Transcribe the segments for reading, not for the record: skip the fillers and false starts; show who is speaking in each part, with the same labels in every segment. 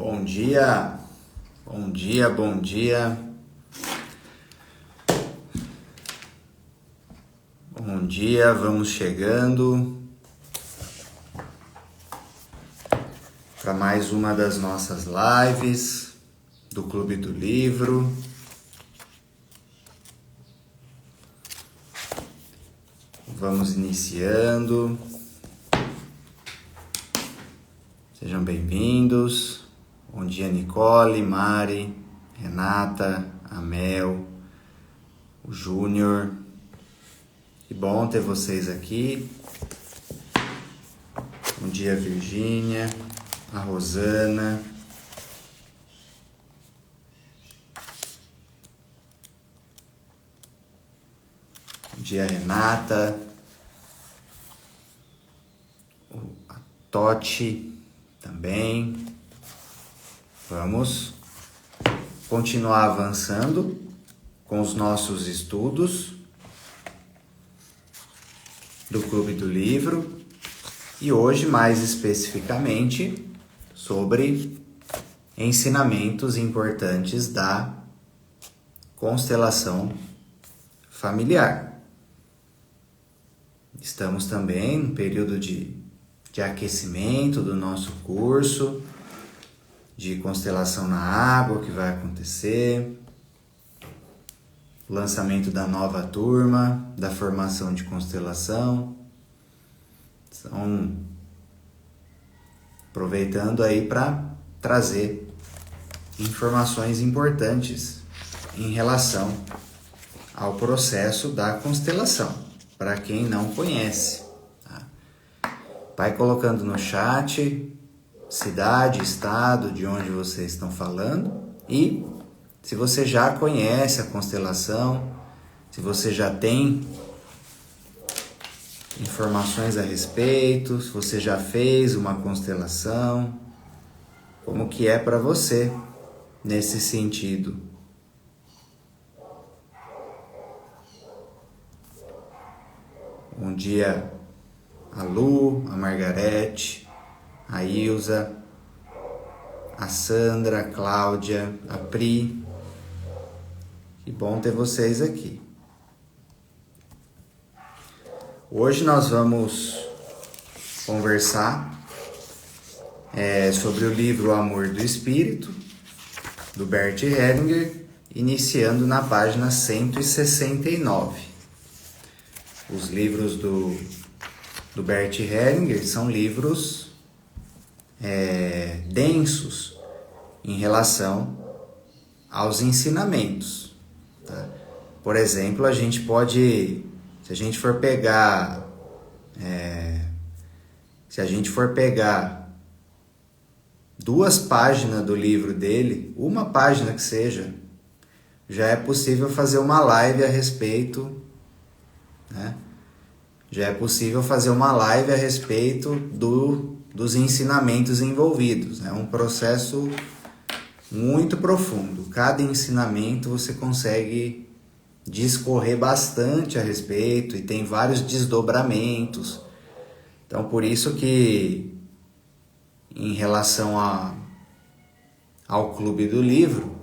Speaker 1: Bom dia, bom dia, bom dia. Bom dia, vamos chegando para mais uma das nossas lives do Clube do Livro. Vamos iniciando. Sejam bem-vindos. Bom dia, Nicole, Mari, Renata, Amel, o Júnior. Que bom ter vocês aqui. Bom dia, Virgínia, a Rosana. Bom dia, Renata. A Toti também. Vamos continuar avançando com os nossos estudos do Clube do Livro e hoje mais especificamente sobre ensinamentos importantes da constelação familiar. Estamos também no período de aquecimento do nosso curso de constelação na água que vai acontecer, o lançamento da nova turma, da formação de constelação. Então, aproveitando aí para trazer informações importantes em relação ao processo da constelação, para quem não conhece. Tá? Vai colocando no chat cidade, estado, de onde vocês estão falando e se você já conhece a constelação, se você já tem informações a respeito, se você já fez uma constelação, como que é para você nesse sentido. Bom dia a Lu, a Margarete, a Ilza, a Sandra, a Cláudia, a Pri. Que bom ter vocês aqui. Hoje nós vamos conversar sobre o livro O Amor do Espírito, do Bert Hellinger, iniciando na página 169. Os livros do Bert Hellinger são livros densos em relação aos ensinamentos. Tá? Por exemplo, a gente pode, se a gente for pegar duas páginas do livro dele, uma página que seja, já é possível fazer uma live a respeito, né? Já é possível fazer uma live a respeito dos ensinamentos envolvidos. É um processo muito profundo. Cada ensinamento você consegue discorrer bastante a respeito e tem vários desdobramentos. Então, por isso que, em relação ao Clube do Livro,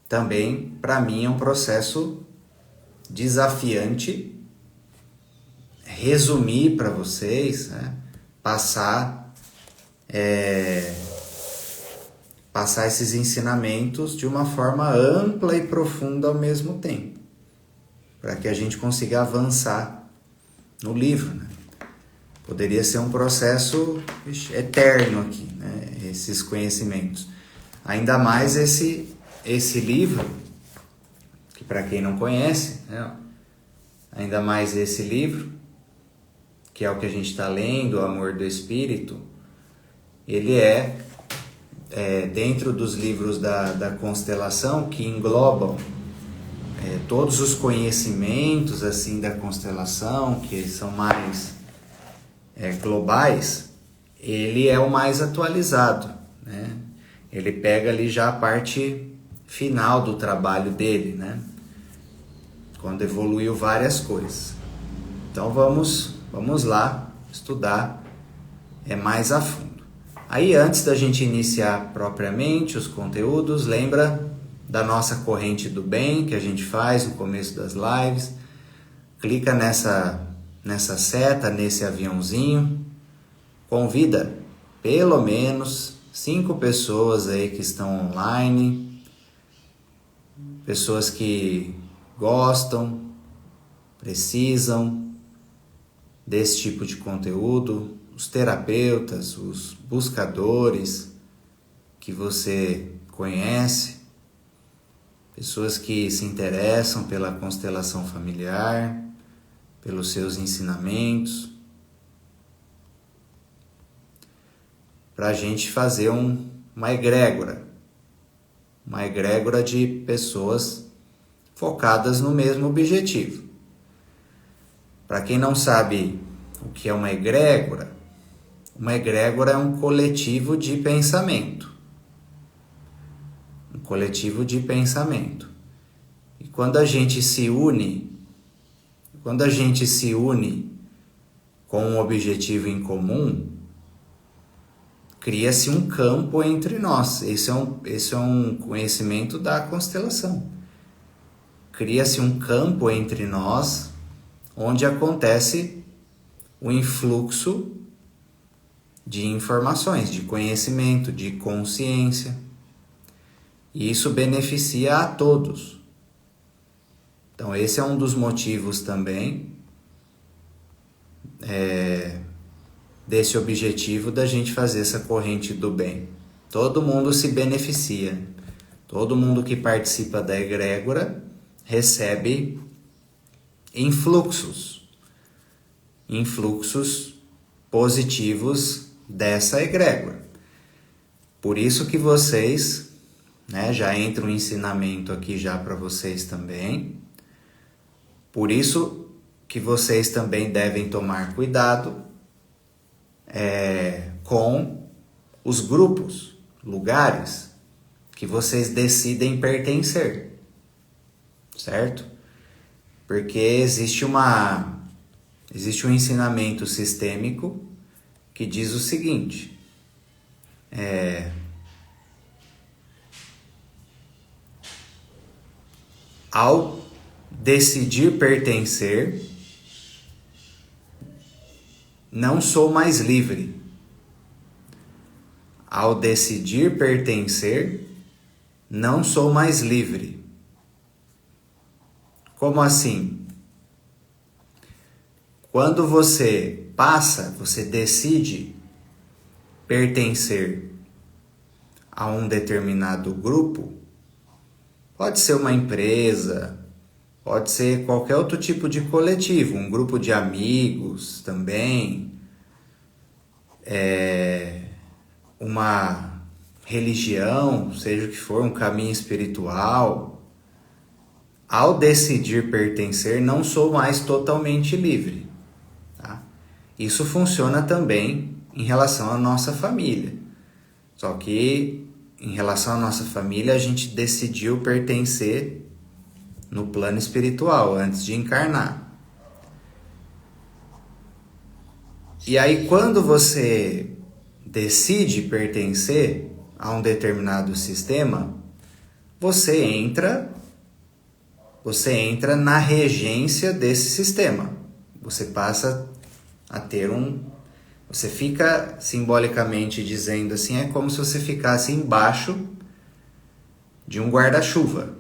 Speaker 1: também, para mim, é um processo desafiante resumir para vocês, né? Passar esses ensinamentos de uma forma ampla e profunda ao mesmo tempo, para que a gente consiga avançar no livro, né? Poderia ser um processo eterno aqui, né? Esses conhecimentos. Ainda mais esse livro, que para quem não conhece, né? Ainda mais esse livro, que é o que a gente está lendo, O Amor do Espírito, ele dentro dos livros da constelação que englobam todos os conhecimentos assim da constelação, que são mais globais, ele é o mais atualizado, né? Ele pega ali já a parte final do trabalho dele, né? Quando evoluiu várias coisas. Então vamos lá estudar mais a fundo. Aí antes da gente iniciar propriamente os conteúdos, lembra da nossa corrente do bem que a gente faz no começo das lives. Clica nessa seta, nesse aviãozinho, convida pelo menos 5 pessoas aí que estão online, pessoas que gostam, precisam desse tipo de conteúdo, os terapeutas, os buscadores que você conhece, pessoas que se interessam pela constelação familiar, pelos seus ensinamentos, para a gente fazer uma egrégora de pessoas focadas no mesmo objetivo. Para quem não sabe o que é uma egrégora é um coletivo de pensamento. Um coletivo de pensamento. E quando a gente se une com um objetivo em comum, cria-se um campo entre nós. Esse é um conhecimento da constelação. Cria-se um campo entre nós onde acontece o influxo de informações, de conhecimento, de consciência. E isso beneficia a todos. Então esse é um dos motivos também desse objetivo da gente fazer essa corrente do bem. Todo mundo se beneficia. Todo mundo que participa da egrégora recebe influxos positivos dessa egrégora. Por isso que vocês, já entra um ensinamento aqui já para vocês também. Por isso que vocês também devem tomar cuidado com os grupos, lugares que vocês decidem pertencer, certo? Porque existe um ensinamento sistêmico que diz o seguinte: ao decidir pertencer, não sou mais livre. Ao decidir pertencer, não sou mais livre. Como assim? Quando você decide pertencer a um determinado grupo, pode ser uma empresa, pode ser qualquer outro tipo de coletivo, um grupo de amigos também, uma religião, seja o que for, um caminho espiritual. Ao decidir pertencer, não sou mais totalmente livre. Tá? Isso funciona também em relação à nossa família. Só que em relação à nossa família, a gente decidiu pertencer no plano espiritual antes de encarnar. E aí, quando você decide pertencer a um determinado sistema, você entra na regência desse sistema. Você passa a ter você fica simbolicamente dizendo assim, é como se você ficasse embaixo de um guarda-chuva.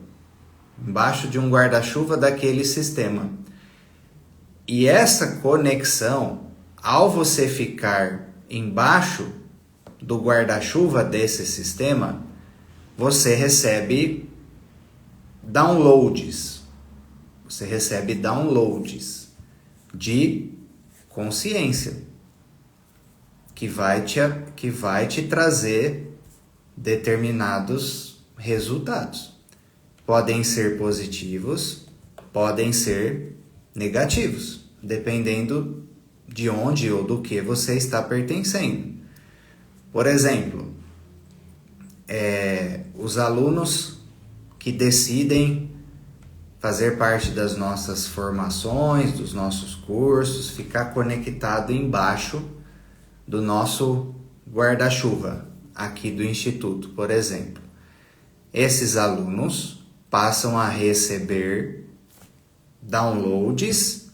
Speaker 1: Embaixo de um guarda-chuva daquele sistema. E essa conexão, ao você ficar embaixo do guarda-chuva desse sistema, você recebe downloads. Você recebe downloads de consciência que vai te trazer determinados resultados. Podem ser positivos, podem ser negativos, dependendo de onde ou do que você está pertencendo. Por exemplo, os alunos que decidem fazer parte das nossas formações, dos nossos cursos, ficar conectado embaixo do nosso guarda-chuva aqui do Instituto, por exemplo. Esses alunos passam a receber downloads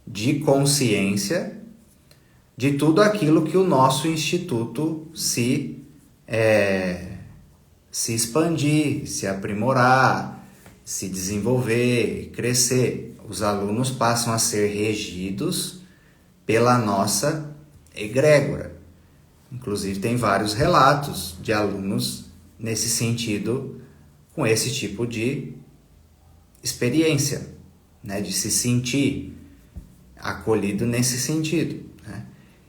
Speaker 1: de consciência de tudo aquilo que o nosso Instituto se expandir, se aprimorar, se desenvolver, crescer. Os alunos passam a ser regidos pela nossa egrégora. Inclusive tem vários relatos de alunos nesse sentido, com esse tipo de experiência, né? De se sentir acolhido nesse sentido, né?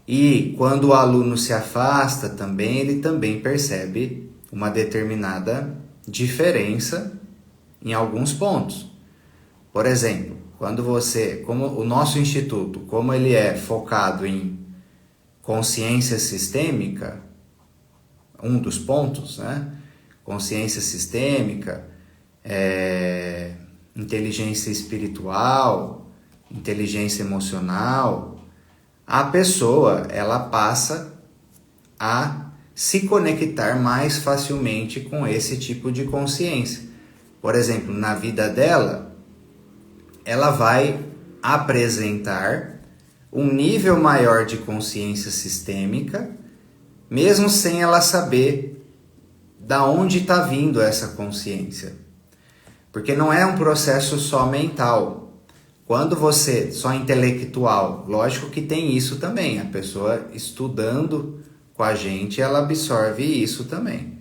Speaker 1: E quando o aluno se afasta também, ele também percebe uma determinada diferença em alguns pontos. Por exemplo, quando como o nosso instituto, como ele é focado em consciência sistêmica, um dos pontos, né? Consciência sistêmica, inteligência espiritual, inteligência emocional, a pessoa ela passa a se conectar mais facilmente com esse tipo de consciência. Por exemplo, na vida dela, ela vai apresentar um nível maior de consciência sistêmica, mesmo sem ela saber da onde está vindo essa consciência. Porque não é um processo só mental. Quando você, só intelectual, lógico que tem isso também. A pessoa estudando com a gente, ela absorve isso também.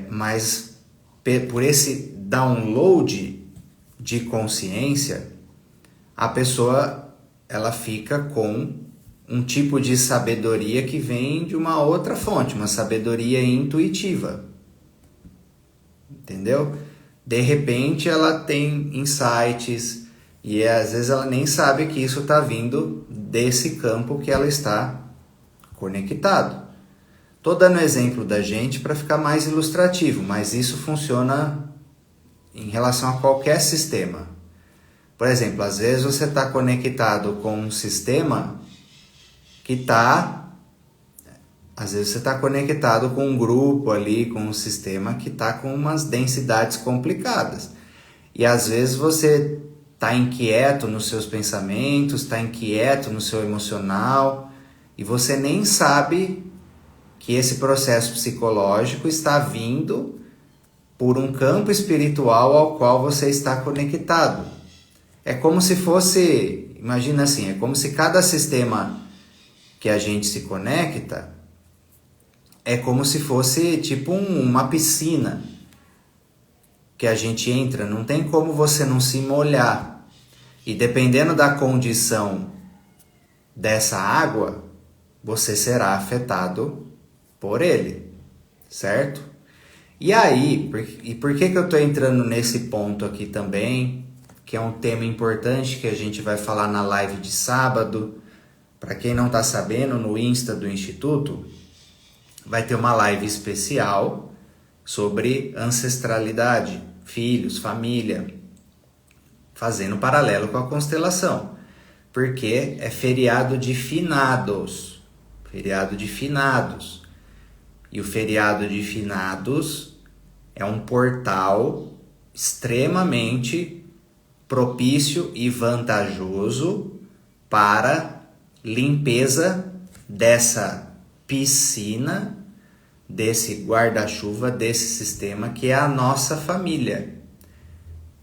Speaker 1: Mas por esse download de consciência, a pessoa ela fica com um tipo de sabedoria que vem de uma outra fonte, uma sabedoria intuitiva. Entendeu? De repente ela tem insights e às vezes ela nem sabe que isso está vindo desse campo que ela está conectado. Estou dando exemplo da gente para ficar mais ilustrativo, mas isso funciona em relação a qualquer sistema. Por exemplo, às vezes você está conectado com um sistema às vezes você está conectado com um grupo ali, com um sistema que está com umas densidades complicadas. E às vezes você está inquieto nos seus pensamentos, está inquieto no seu emocional, e você nem sabe que esse processo psicológico está vindo por um campo espiritual ao qual você está conectado. É como se fosse, imagina assim, é como se cada sistema que a gente se conecta é como se fosse tipo uma piscina que a gente entra, não tem como você não se molhar. E dependendo da condição dessa água, você será afetado por ele, certo? E aí, por que eu estou entrando nesse ponto aqui também, que é um tema importante que a gente vai falar na live de sábado. Para quem não está sabendo, no Insta do Instituto, vai ter uma live especial sobre ancestralidade, filhos, família, fazendo paralelo com a constelação, porque é feriado de finados, e o feriado de finados é um portal extremamente propício e vantajoso para limpeza dessa piscina, desse guarda-chuva, desse sistema que é a nossa família.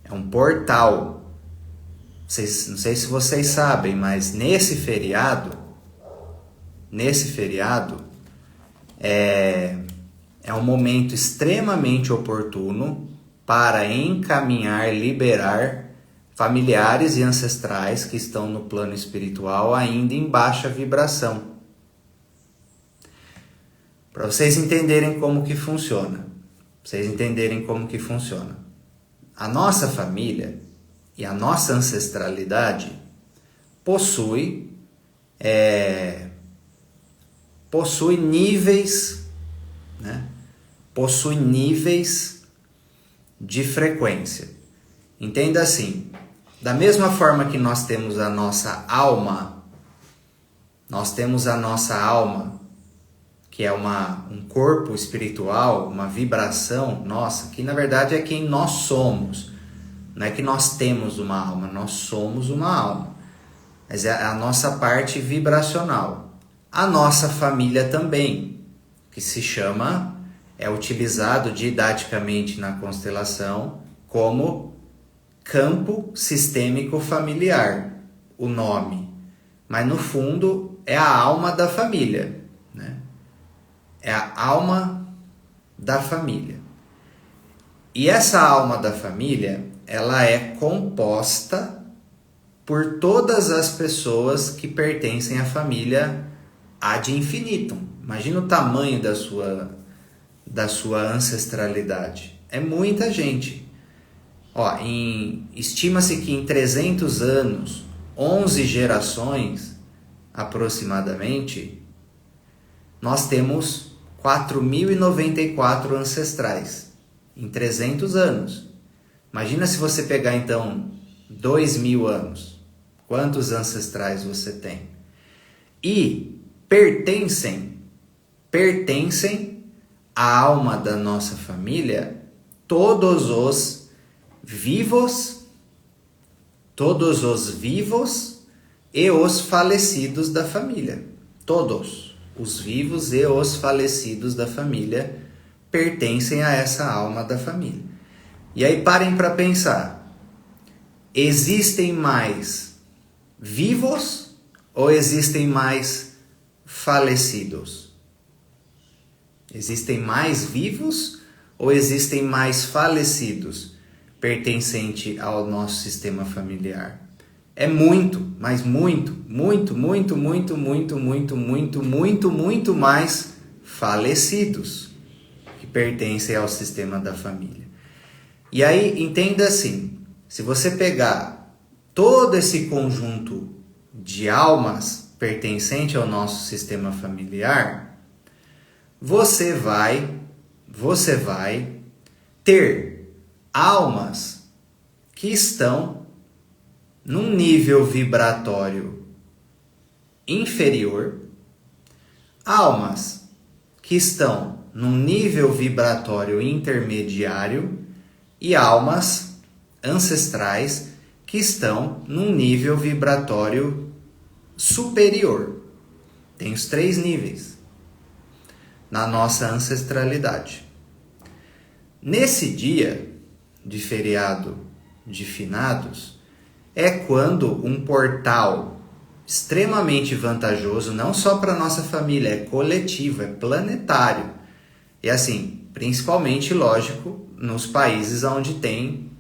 Speaker 1: É um portal. Não sei se vocês sabem, mas nesse feriado é um momento extremamente oportuno para encaminhar, liberar familiares e ancestrais que estão no plano espiritual ainda em baixa vibração. Para vocês entenderem como que funciona. A nossa família e a nossa ancestralidade possui níveis, né? Possui níveis de frequência. Entenda assim, da mesma forma que nós temos a nossa alma que é um corpo espiritual, uma vibração nossa, que na verdade é quem nós somos. Não é que nós temos uma alma, nós somos uma alma. Mas é a nossa parte vibracional. A nossa família também, que se chama, é utilizado didaticamente na constelação como campo sistêmico familiar, o nome. Mas no fundo é a alma da família, né? É a alma da família. E essa alma da família, ela é composta por todas as pessoas que pertencem à família ad infinitum. Imagina o tamanho da sua ancestralidade. É muita gente. Estima-se que em 300 anos, 11 gerações aproximadamente, nós temos 4.094 ancestrais em 300 anos. Imagina se você pegar então 2.000 anos. Quantos ancestrais você tem? E pertencem à alma da nossa família todos os vivos e os falecidos da família. Todos os vivos e os falecidos da família pertencem a essa alma da família. E aí parem para pensar. Existem mais vivos ou existem mais falecidos? Existem mais vivos ou existem mais falecidos pertencente ao nosso sistema familiar? É muito, mas muito mais falecidos que pertencem ao sistema da família. E aí, entenda assim, se você pegar todo esse conjunto de almas pertencente ao nosso sistema familiar, você vai ter almas que estão num nível vibratório inferior, almas que estão num nível vibratório intermediário e almas ancestrais que estão num nível vibratório superior. Tem os 3 níveis na nossa ancestralidade. Nesse dia de feriado de finados, é quando um portal extremamente vantajoso, não só para a nossa família, é coletivo, é planetário. E assim, principalmente, lógico, nos países onde tem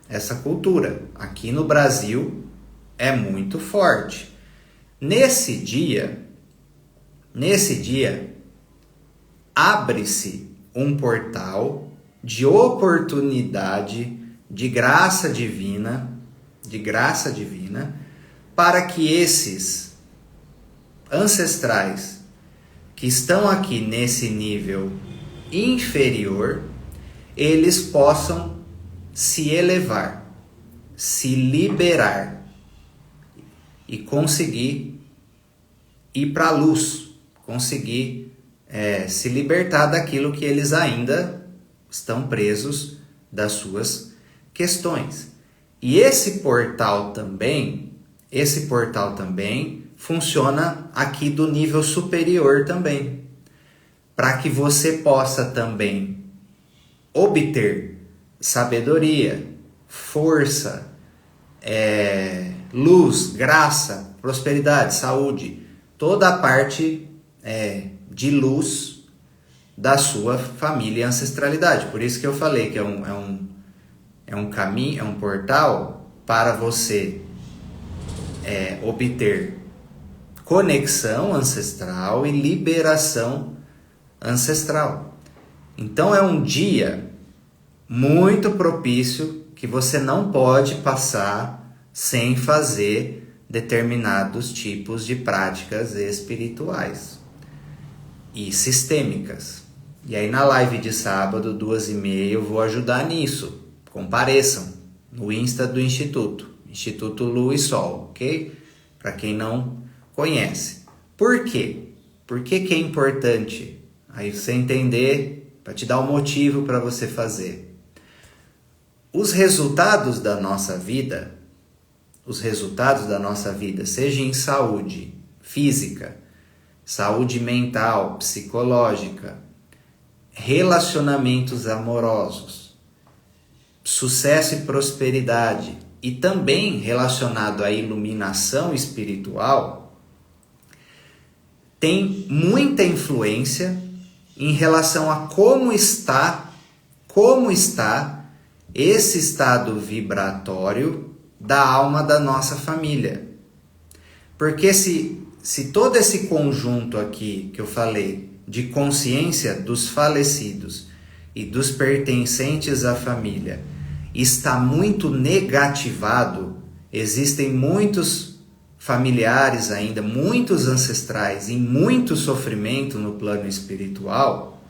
Speaker 1: essa cultura. Aqui no Brasil é muito forte. Nesse dia, abre-se um portal de oportunidade, de graça divina, para que esses ancestrais que estão aqui nesse nível inferior, eles possam se elevar, se liberar e conseguir ir para a luz, conseguir se libertar daquilo que eles ainda estão presos das suas questões. E esse portal também funciona aqui do nível superior também, para que você possa também obter sabedoria, força, luz, graça, prosperidade, saúde, toda a parte de luz da sua família e ancestralidade. Por isso que eu falei que é um caminho, é um portal para você obter conexão ancestral e liberação ancestral. Então é um dia muito propício que você não pode passar sem fazer determinados tipos de práticas espirituais e sistêmicas. E aí na live de sábado, 2h30, eu vou ajudar nisso. Compareçam no Insta do Instituto Lua e Sol, ok? Para quem não conhece. Por quê? Por que que é importante? Aí você entender, para te dar um motivo para você fazer. Os resultados da nossa vida, seja em saúde física, saúde mental, psicológica, relacionamentos amorosos, sucesso e prosperidade, e também relacionado à iluminação espiritual, tem muita influência em relação a como está esse estado vibratório da alma da nossa família. Porque se todo esse conjunto aqui que eu falei, de consciência dos falecidos e dos pertencentes à família, está muito negativado, existem muitos familiares ainda, muitos ancestrais em muito sofrimento no plano espiritual,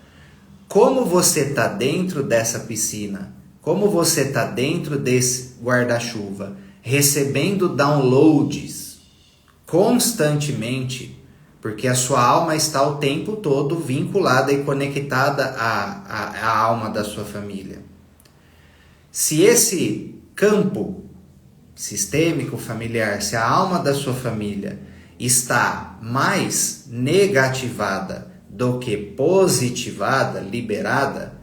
Speaker 1: como você está dentro dessa piscina, como você está dentro desse guarda-chuva, recebendo downloads constantemente, porque a sua alma está o tempo todo vinculada e conectada à alma da sua família. Se esse campo sistêmico familiar, se a alma da sua família está mais negativada do que positivada, liberada,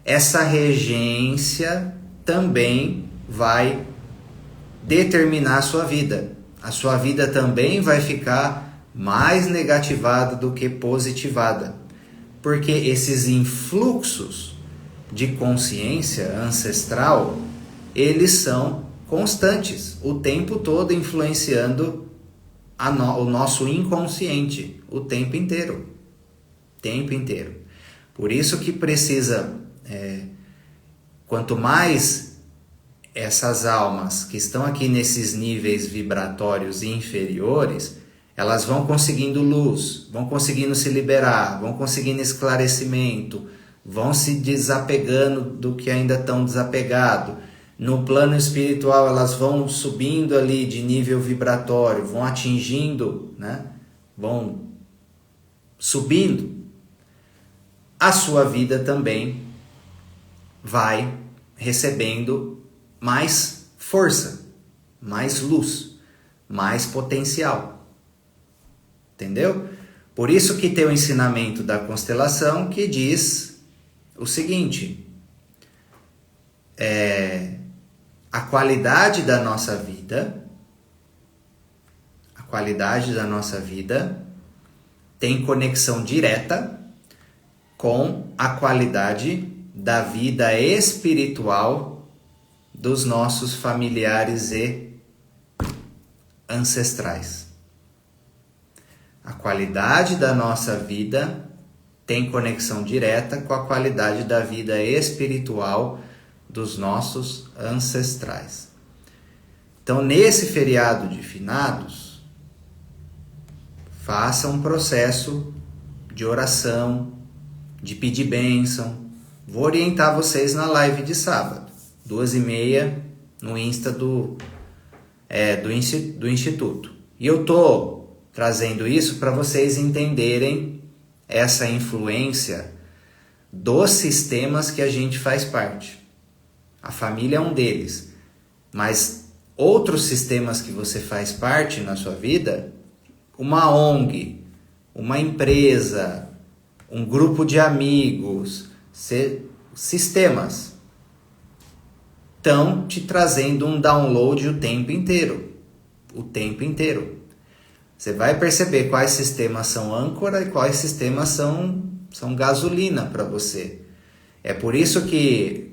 Speaker 1: essa regência também vai determinar a sua vida. A sua vida também vai ficar mais negativada do que positivada, porque esses influxos de consciência ancestral, eles são constantes, o tempo todo influenciando o nosso inconsciente, o tempo inteiro. Por isso que precisa, quanto mais essas almas que estão aqui nesses níveis vibratórios inferiores, elas vão conseguindo luz, vão conseguindo se liberar, vão conseguindo esclarecimento, vão se desapegando do que ainda estão desapegados. No plano espiritual, elas vão subindo ali de nível vibratório, vão atingindo, vão subindo. A sua vida também vai recebendo mais força, mais luz, mais potencial. Entendeu? Por isso que tem o ensinamento da constelação que diz o seguinte: a qualidade da nossa vida tem conexão direta com a qualidade da vida espiritual dos nossos familiares e ancestrais. A qualidade da nossa vida tem conexão direta com a qualidade da vida espiritual dos nossos ancestrais. Então, nesse feriado de finados, faça um processo de oração, de pedir bênção. Vou orientar vocês na live de sábado, 2h30, no Insta do Instituto. E eu estou trazendo isso para vocês entenderem essa influência dos sistemas que a gente faz parte. A família é um deles, mas outros sistemas que você faz parte na sua vida, uma ONG, uma empresa, um grupo de amigos, sistemas, estão te trazendo um download o tempo inteiro. Você vai perceber quais sistemas são âncora e quais sistemas são gasolina para você. É por isso que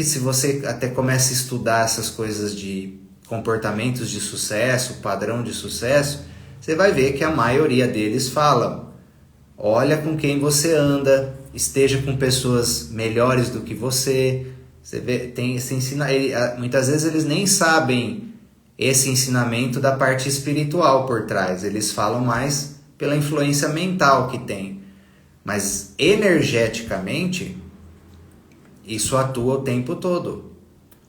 Speaker 1: se você até começa a estudar essas coisas de comportamentos de sucesso, padrão de sucesso, você vai ver que a maioria deles falam: olha com quem você anda, esteja com pessoas melhores do que você. Você vê, tem esse ensinamento. Muitas vezes eles nem sabem esse ensinamento da parte espiritual por trás. Eles falam mais pela influência mental que tem. Mas energeticamente, isso atua o tempo todo.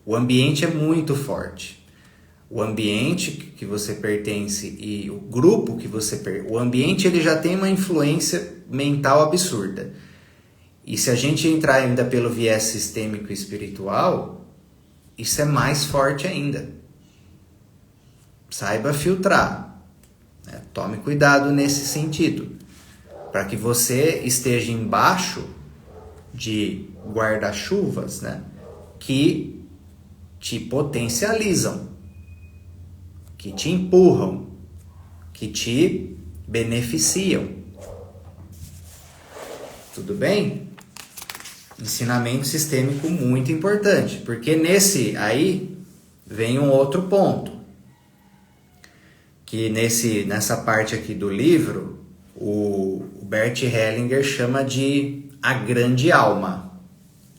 Speaker 1: O ambiente é muito forte. o ambiente que você pertence e o grupo que você pertence. O ambiente ele já tem uma influência mental absurda. E se a gente entrar ainda pelo viés sistêmico e espiritual, isso é mais forte ainda. Saiba filtrar, né? Tome cuidado nesse sentido, para que você esteja embaixo de guarda-chuvas, né? Que te potencializam, que te empurram, que te beneficiam. Tudo bem? Ensinamento sistêmico muito importante, porque nesse aí vem um outro ponto, que nessa parte aqui do livro, o Bert Hellinger chama de a grande alma.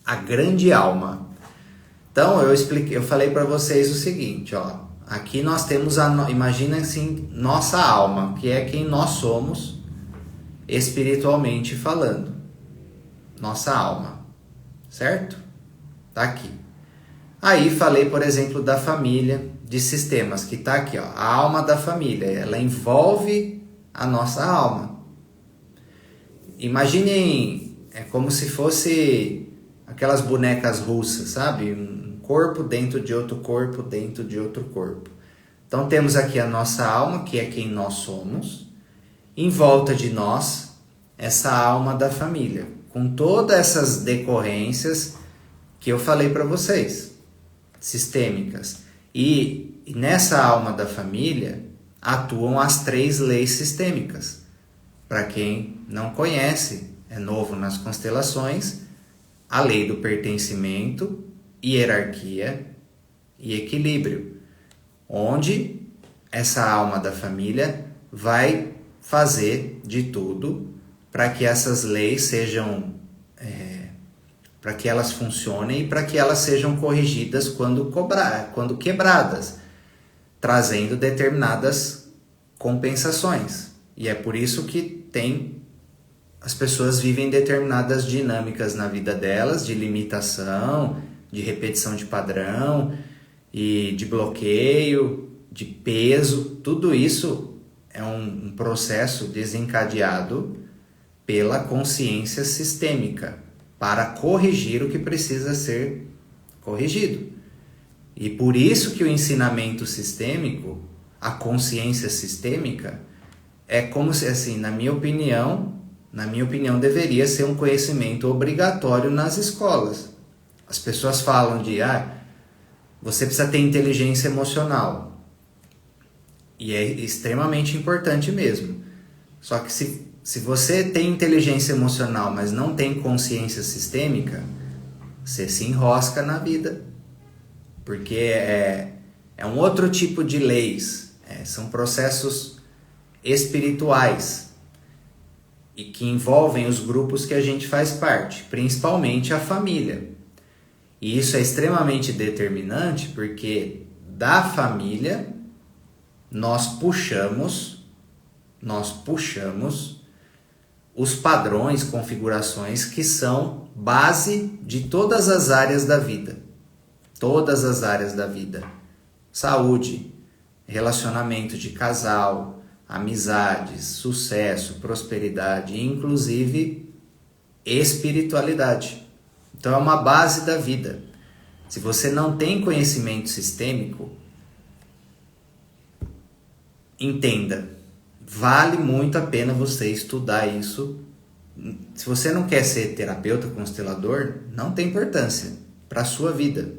Speaker 1: A grande alma. Então eu falei para vocês o seguinte, ó. Aqui nós temos imagina assim, nossa alma, que é quem nós somos espiritualmente falando. Nossa alma, certo? Tá aqui. Aí falei, por exemplo, da família de sistemas, que tá aqui, ó. A alma da família, ela envolve a nossa alma. Imaginem, é como se fosse aquelas bonecas russas, sabe? Um corpo dentro de outro corpo, dentro de outro corpo. Então temos aqui a nossa alma, que é quem nós somos. Em volta de nós, essa alma da família, com todas essas decorrências que eu falei para vocês, sistêmicas. E nessa alma da família atuam as 3 leis sistêmicas. Para quem não conhece, é novo nas constelações, a lei do pertencimento, hierarquia e equilíbrio, onde essa alma da família vai fazer de tudo para que essas leis sejam, para que elas funcionem e para que elas sejam corrigidas quando quebradas, trazendo determinadas compensações. E é por isso que as pessoas vivem determinadas dinâmicas na vida delas, de limitação, de repetição de padrão, e de bloqueio, de peso. Tudo isso é um processo desencadeado pela consciência sistêmica para corrigir o que precisa ser corrigido. E por isso que o ensinamento sistêmico, a consciência sistêmica, é como se, assim, na minha opinião, deveria ser um conhecimento obrigatório nas escolas. As pessoas falam de, você precisa ter inteligência emocional. E é extremamente importante mesmo. Só que se você tem inteligência emocional, mas não tem consciência sistêmica, você se enrosca na vida. Porque é um outro tipo de leis. São processos espirituais e que envolvem os grupos que a gente faz parte, principalmente a família. E isso é extremamente determinante porque da família nós puxamos os padrões, configurações que são base de todas as áreas da vida. Todas as áreas da vida. Saúde, relacionamento de casal, amizades, sucesso, prosperidade e inclusive espiritualidade. Então é uma base da vida. Se você não tem conhecimento sistêmico, entenda, vale muito a pena você estudar isso. Se você não quer ser terapeuta constelador, não tem importância para a sua vida.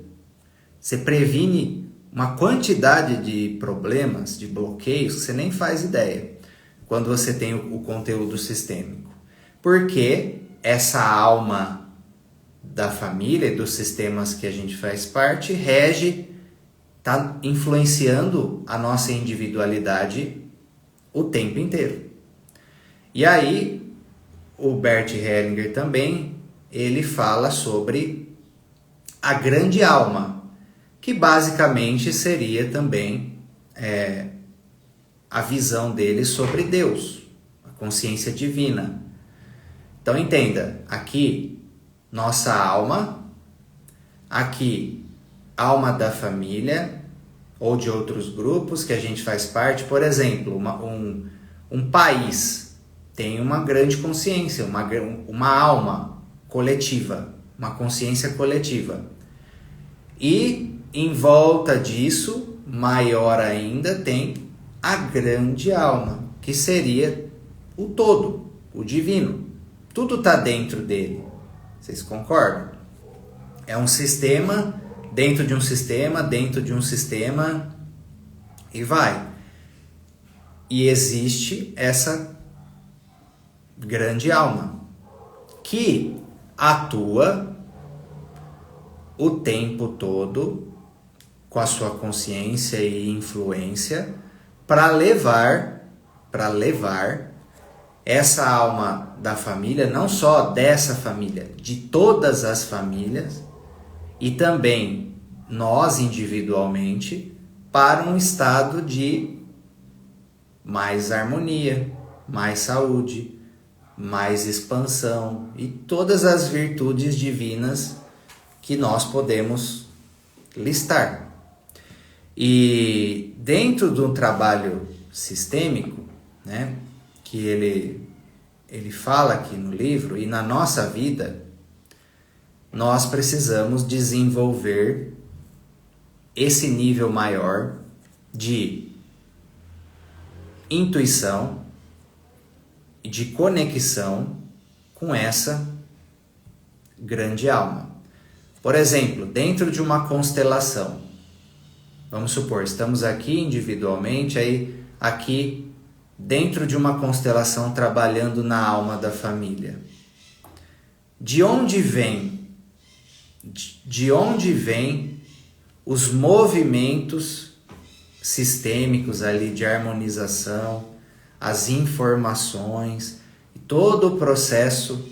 Speaker 1: Você previne uma quantidade de problemas, de bloqueios, que você nem faz ideia quando você tem o conteúdo sistêmico. Porque essa alma da família e dos sistemas que a gente faz parte está influenciando a nossa individualidade o tempo inteiro. E aí, o Bert Hellinger também, ele fala sobre a grande alma, que basicamente seria também a visão dele sobre Deus, a consciência divina. Então entenda, aqui nossa alma, aqui alma da família, ou de outros grupos que a gente faz parte. Por exemplo, um país tem uma grande consciência, uma alma coletiva, uma consciência coletiva. E em volta disso, maior ainda, tem a grande alma, que seria o todo, o divino. Tudo está dentro dele. Vocês concordam? É um sistema dentro de um sistema, dentro de um sistema, e vai. E existe essa grande alma que atua o tempo todo com a sua consciência e influência para levar essa alma da família, não só dessa família, de todas as famílias, e também nós individualmente, para um estado de mais harmonia, mais saúde, mais expansão e todas as virtudes divinas que nós podemos listar. E dentro do trabalho sistêmico, né, que ele fala aqui no livro, e na nossa vida, nós precisamos desenvolver esse nível maior de intuição e de conexão com essa grande alma. Por exemplo, dentro de uma constelação, vamos supor, estamos aqui individualmente, aí aqui dentro de uma constelação trabalhando na alma da família. De onde vem os movimentos sistêmicos ali de harmonização, as informações, todo o processo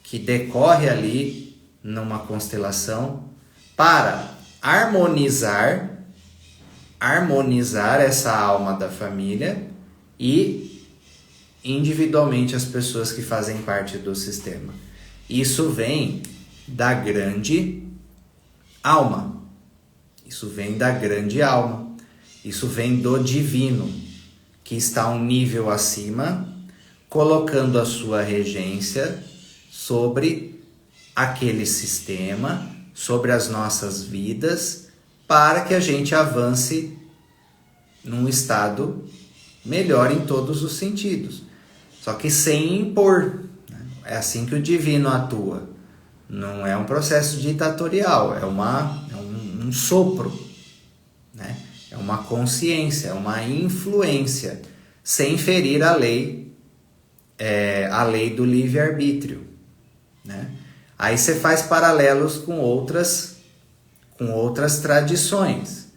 Speaker 1: que decorre ali numa constelação para harmonizar essa alma da família e individualmente as pessoas que fazem parte do sistema. Isso vem da grande alma. Isso vem da grande alma. Isso vem do divino, que está um nível acima, colocando a sua regência sobre aquele sistema, sobre as nossas vidas, para que a gente avance num estado melhor em todos os sentidos. Só que sem impor. É assim que o divino atua. Não é um processo ditatorial, é um sopro, né? É uma consciência, é uma influência, sem ferir a lei do livre-arbítrio, né? Aí você faz paralelos com outras tradições.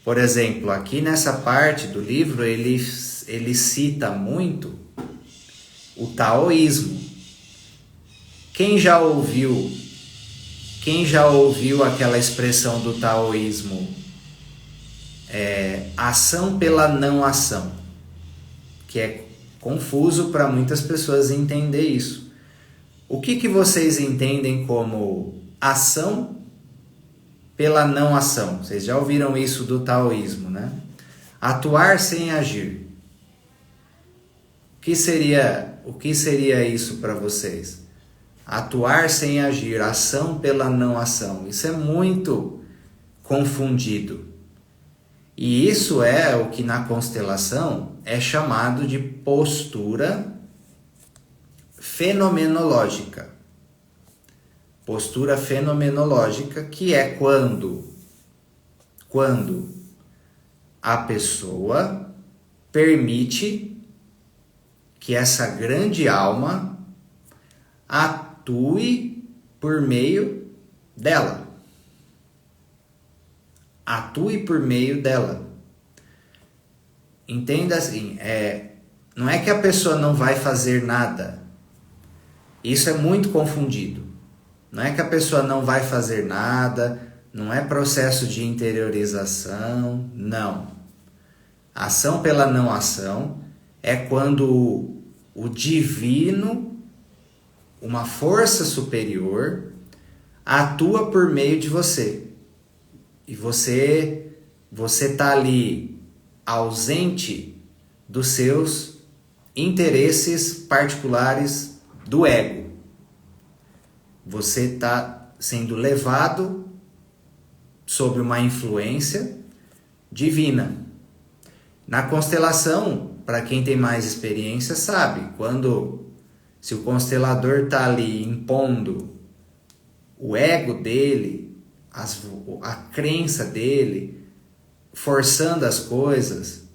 Speaker 1: Por exemplo, aqui nessa parte do livro, ele cita muito o taoísmo. Quem já ouviu aquela expressão do taoísmo, ação pela não ação, que é confuso para muitas pessoas entender isso. O que vocês entendem como ação pela não ação? Vocês já ouviram isso do taoísmo, né? Atuar sem agir. O que seria isso para vocês? Atuar sem agir, ação pela não ação. Isso é muito confundido. E isso é o que na constelação é chamado de postura fenomenológica. Postura fenomenológica, que é quando a pessoa permite que essa grande alma atue por meio dela. Atue por meio dela. Entenda assim, não é que a pessoa não vai fazer nada. Isso é muito confundido. Não é que a pessoa não vai fazer nada, não é processo de interiorização, não. Ação pela não ação é quando o divino, uma força superior, atua por meio de você. E você você está ali ausente dos seus interesses particulares do ego. Você está sendo levado sob uma influência divina. Na constelação, para quem tem mais experiência sabe, se o constelador está ali impondo o ego dele, a crença dele, forçando as coisas,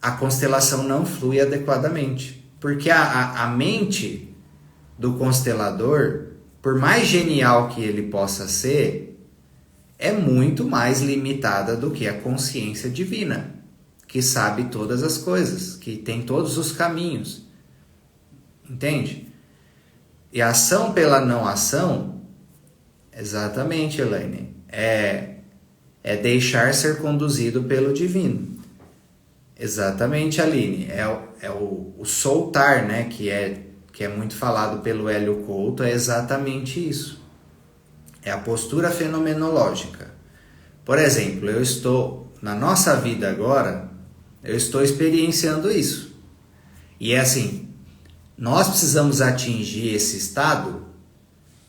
Speaker 1: a constelação não flui adequadamente. Porque a mente do constelador, por mais genial que ele possa ser, é muito mais limitada do que a consciência divina, que sabe todas as coisas, que tem todos os caminhos. Entende? E a ação pela não ação, exatamente, Elaine, é deixar ser conduzido pelo divino. Exatamente, Aline, é o soltar, né, que é muito falado pelo Hélio Couto, é exatamente isso. É a postura fenomenológica. Por exemplo, na nossa vida agora, eu estou experienciando isso. E é assim, nós precisamos atingir esse estado,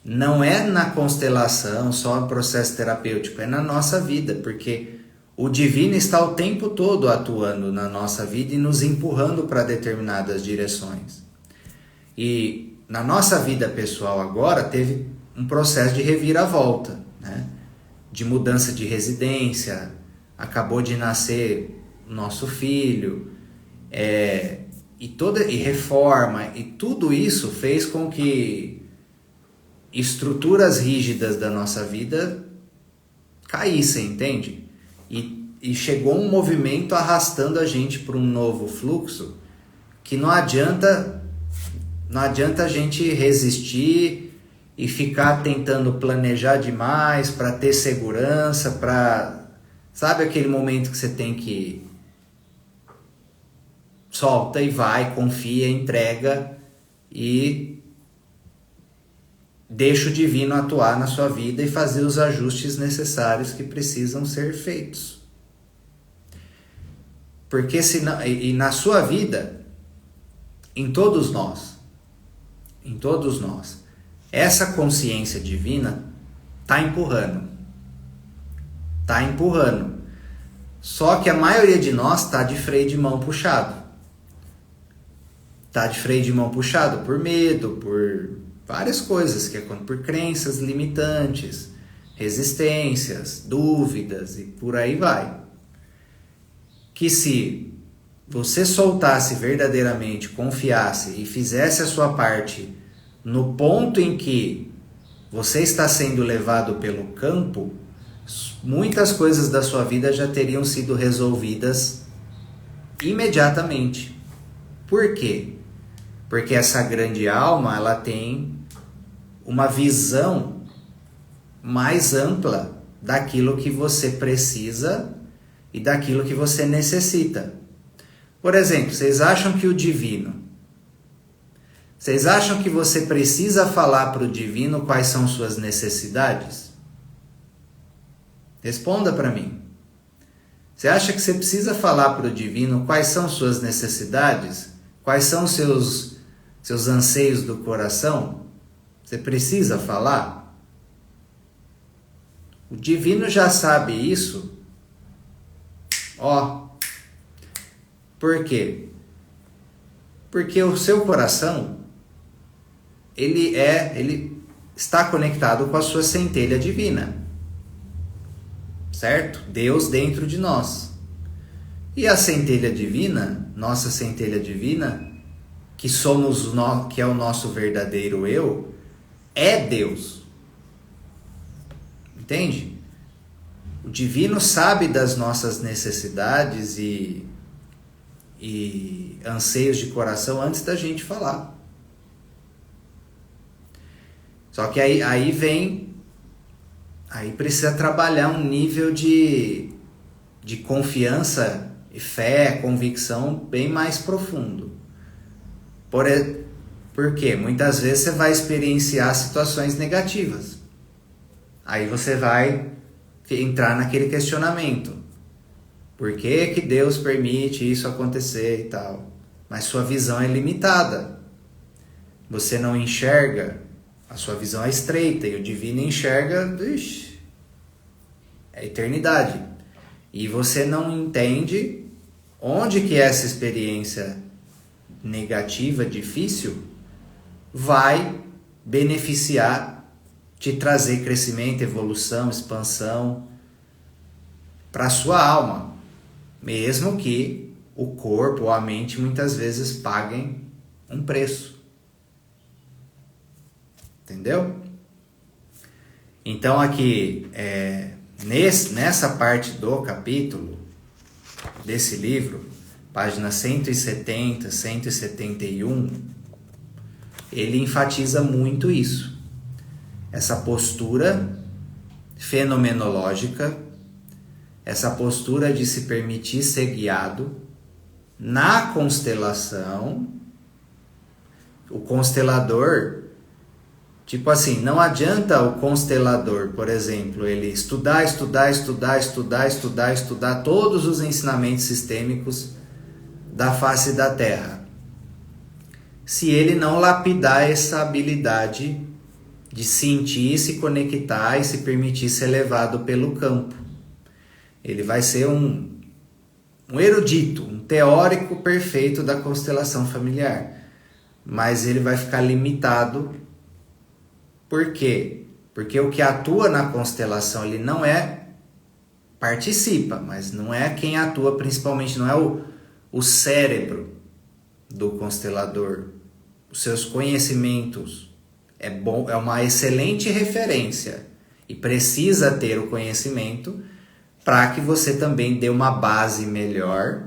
Speaker 1: não é na constelação, só no processo terapêutico, é na nossa vida, porque o divino está o tempo todo atuando na nossa vida e nos empurrando para determinadas direções. E na nossa vida pessoal agora teve um processo de reviravolta, né? De mudança de residência, acabou de nascer nosso filho, e reforma, e tudo isso fez com que estruturas rígidas da nossa vida caíssem, entende? E chegou um movimento arrastando a gente para um novo fluxo que não adianta a gente resistir e ficar tentando planejar demais para ter segurança, sabe aquele momento que você tem que solta e vai, confia, entrega e deixa o divino atuar na sua vida e fazer os ajustes necessários que precisam ser feitos. Porque senão, e na sua vida, em todos nós, essa consciência divina está empurrando. Só que a maioria de nós está de freio de mão puxado. Está de freio de mão puxado por medo, por várias coisas, por crenças limitantes, resistências, dúvidas e por aí vai. Que se você soltasse verdadeiramente, confiasse e fizesse a sua parte no ponto em que você está sendo levado pelo campo, muitas coisas da sua vida já teriam sido resolvidas imediatamente. Por quê? Porque essa grande alma, ela tem uma visão mais ampla daquilo que você precisa e daquilo que você necessita. Por exemplo, vocês acham que vocês acham que você precisa falar para o divino quais são suas necessidades? Responda para mim. Você acha que você precisa falar para o divino quais são suas necessidades? Quais são seus anseios do coração? Você precisa falar? O divino já sabe isso. Por quê? Porque o seu coração, ele está conectado com a sua centelha divina. Certo? Deus dentro de nós. E a centelha divina, nossa centelha divina, que é o nosso verdadeiro eu, é Deus. Entende? O divino sabe das nossas necessidades e anseios de coração antes da gente falar. Só que aí precisa trabalhar um nível de confiança e fé, convicção bem mais profundo. Por quê? Muitas vezes você vai experienciar situações negativas. Aí você vai entrar naquele questionamento. Por que Deus permite isso acontecer e tal? Mas sua visão é limitada. Você não enxerga, a sua visão é estreita, e o divino enxerga, é a eternidade. E você não entende onde que essa experiência negativa, difícil, vai beneficiar, te trazer crescimento, evolução, expansão para a sua alma. Mesmo que o corpo ou a mente muitas vezes paguem um preço. Entendeu? Então aqui, nessa parte do capítulo, desse livro, páginas 170, 171, ele enfatiza muito isso. Essa postura fenomenológica, essa postura de se permitir ser guiado na constelação. O constelador, tipo assim, não adianta o constelador, por exemplo, ele estudar todos os ensinamentos sistêmicos da face da Terra, se ele não lapidar essa habilidade de sentir, se conectar e se permitir ser levado pelo campo. Ele vai ser um erudito, um teórico perfeito da constelação familiar, mas ele vai ficar limitado. Por quê? Porque o que atua na constelação, ele não participa, mas não é quem atua principalmente, não é o cérebro do constelador. Os seus conhecimentos é uma excelente referência e precisa ter o conhecimento para que você também dê uma base melhor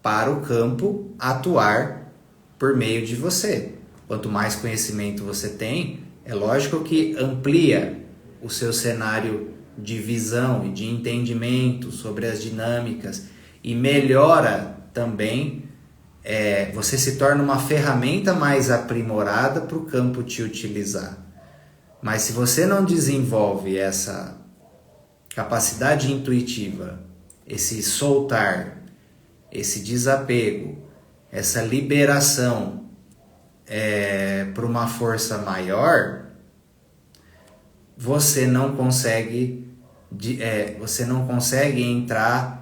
Speaker 1: para o campo atuar por meio de você. Quanto mais conhecimento você tem, é lógico que amplia o seu cenário de visão e de entendimento sobre as dinâmicas e melhora também, você se torna uma ferramenta mais aprimorada para o campo te utilizar. Mas se você não desenvolve essa capacidade intuitiva, esse soltar, esse desapego, essa liberação para uma força maior, você não consegue entrar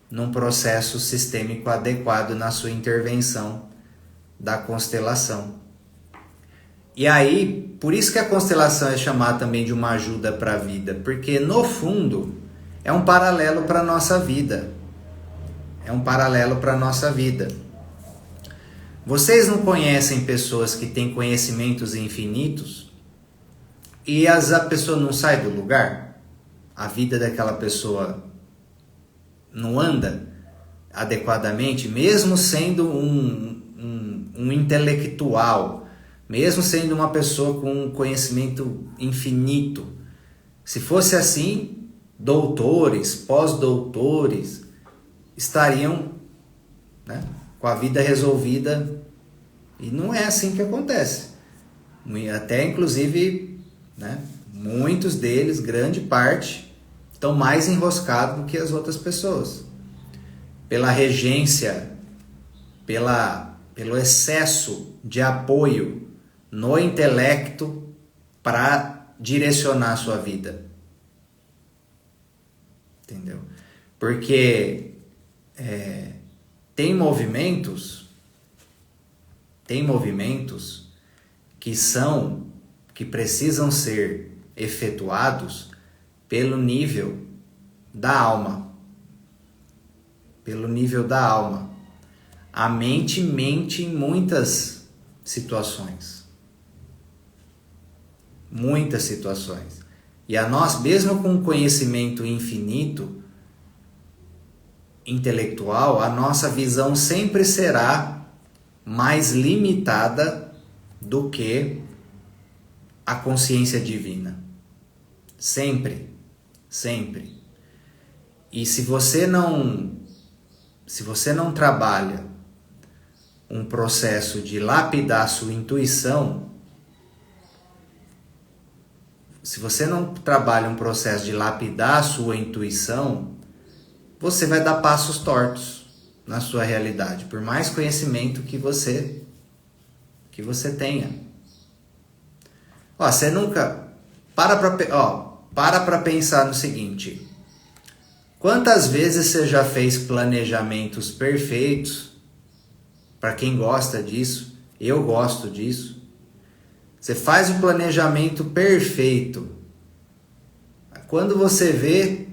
Speaker 1: num processo sistêmico adequado na sua intervenção da constelação. E aí, por isso que a constelação é chamada também de uma ajuda para a vida, porque no fundo é um paralelo para a nossa vida. É um paralelo para a nossa vida. Vocês não conhecem pessoas que têm conhecimentos infinitos e a pessoa não sai do lugar? A vida daquela pessoa não anda adequadamente, mesmo sendo um intelectual, mesmo sendo uma pessoa com um conhecimento infinito. Se fosse assim, doutores, pós-doutores estariam, com a vida resolvida, e não é assim que acontece. Até inclusive, muitos deles, grande parte, estão mais enroscados do que as outras pessoas. Pela regência, pelo excesso de apoio no intelecto para direcionar a sua vida. Entendeu? Porque tem movimentos que precisam ser efetuados pelo nível da alma. Pelo nível da alma. A mente mente em muitas situações. Muitas situações. E a nós, mesmo com conhecimento infinito, intelectual, a nossa visão sempre será mais limitada do que a consciência divina. Sempre. Sempre. E se você não trabalha um processo de lapidar sua intuição, se você não trabalha um processo de lapidar a sua intuição, você vai dar passos tortos na sua realidade, por mais conhecimento que você tenha. Ó, você nunca para para pensar no seguinte: quantas vezes você já fez planejamentos perfeitos? Para quem gosta disso, eu gosto disso. Você faz o planejamento perfeito. Quando você vê,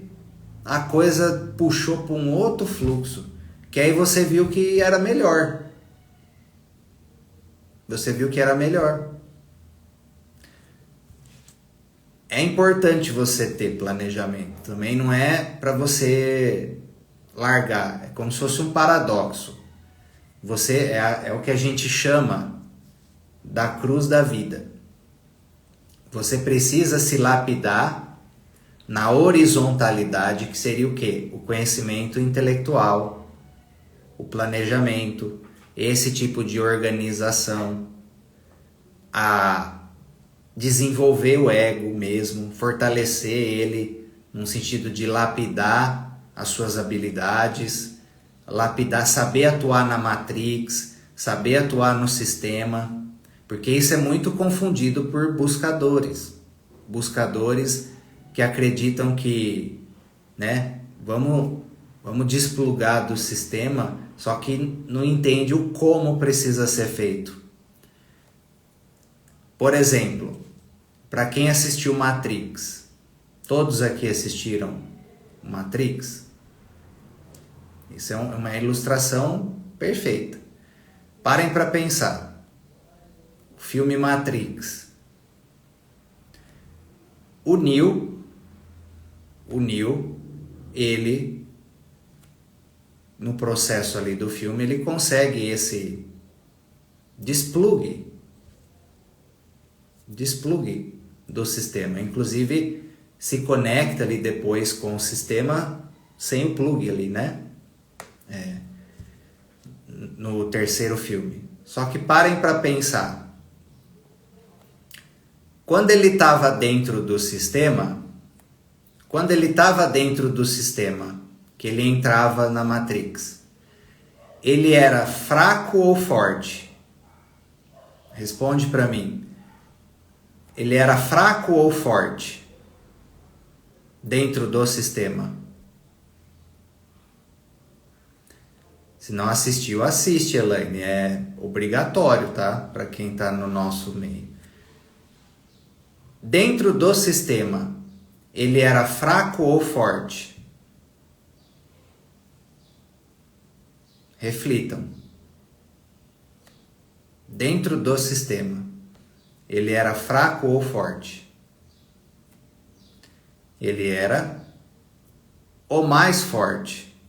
Speaker 1: a coisa puxou para um outro fluxo, que aí você viu que era melhor. Você viu que era melhor. É importante você ter planejamento. Também não é para você largar. É como se fosse um paradoxo. Você é o que a gente chama da cruz da vida. Você precisa se lapidar na horizontalidade, que seria o quê? O conhecimento intelectual, o planejamento, esse tipo de organização, a desenvolver o ego mesmo, fortalecer ele no sentido de lapidar as suas habilidades, lapidar, saber atuar na matrix, saber atuar no sistema, porque isso é muito confundido por buscadores que acreditam que, né, vamos desplugar do sistema, só que não entende o como precisa ser feito. Por exemplo, para quem assistiu Matrix, todos aqui assistiram Matrix? Isso é uma ilustração perfeita. Parem para pensar. O filme Matrix. O Neo, ele, no processo ali do filme, ele consegue esse desplugue do sistema. Inclusive, se conecta ali depois com o sistema sem o plug ali, né? No terceiro filme. Só que parem para pensar. Quando ele estava dentro do sistema, que ele entrava na Matrix, ele era fraco ou forte? Responde para mim. Ele era fraco ou forte dentro do sistema? Se não assistiu, assiste, Elaine. É obrigatório, tá? Para quem está no nosso meio. Dentro do sistema, ele era fraco ou forte? Reflitam. Dentro do sistema, ele era fraco ou forte? Ele era o mais forte.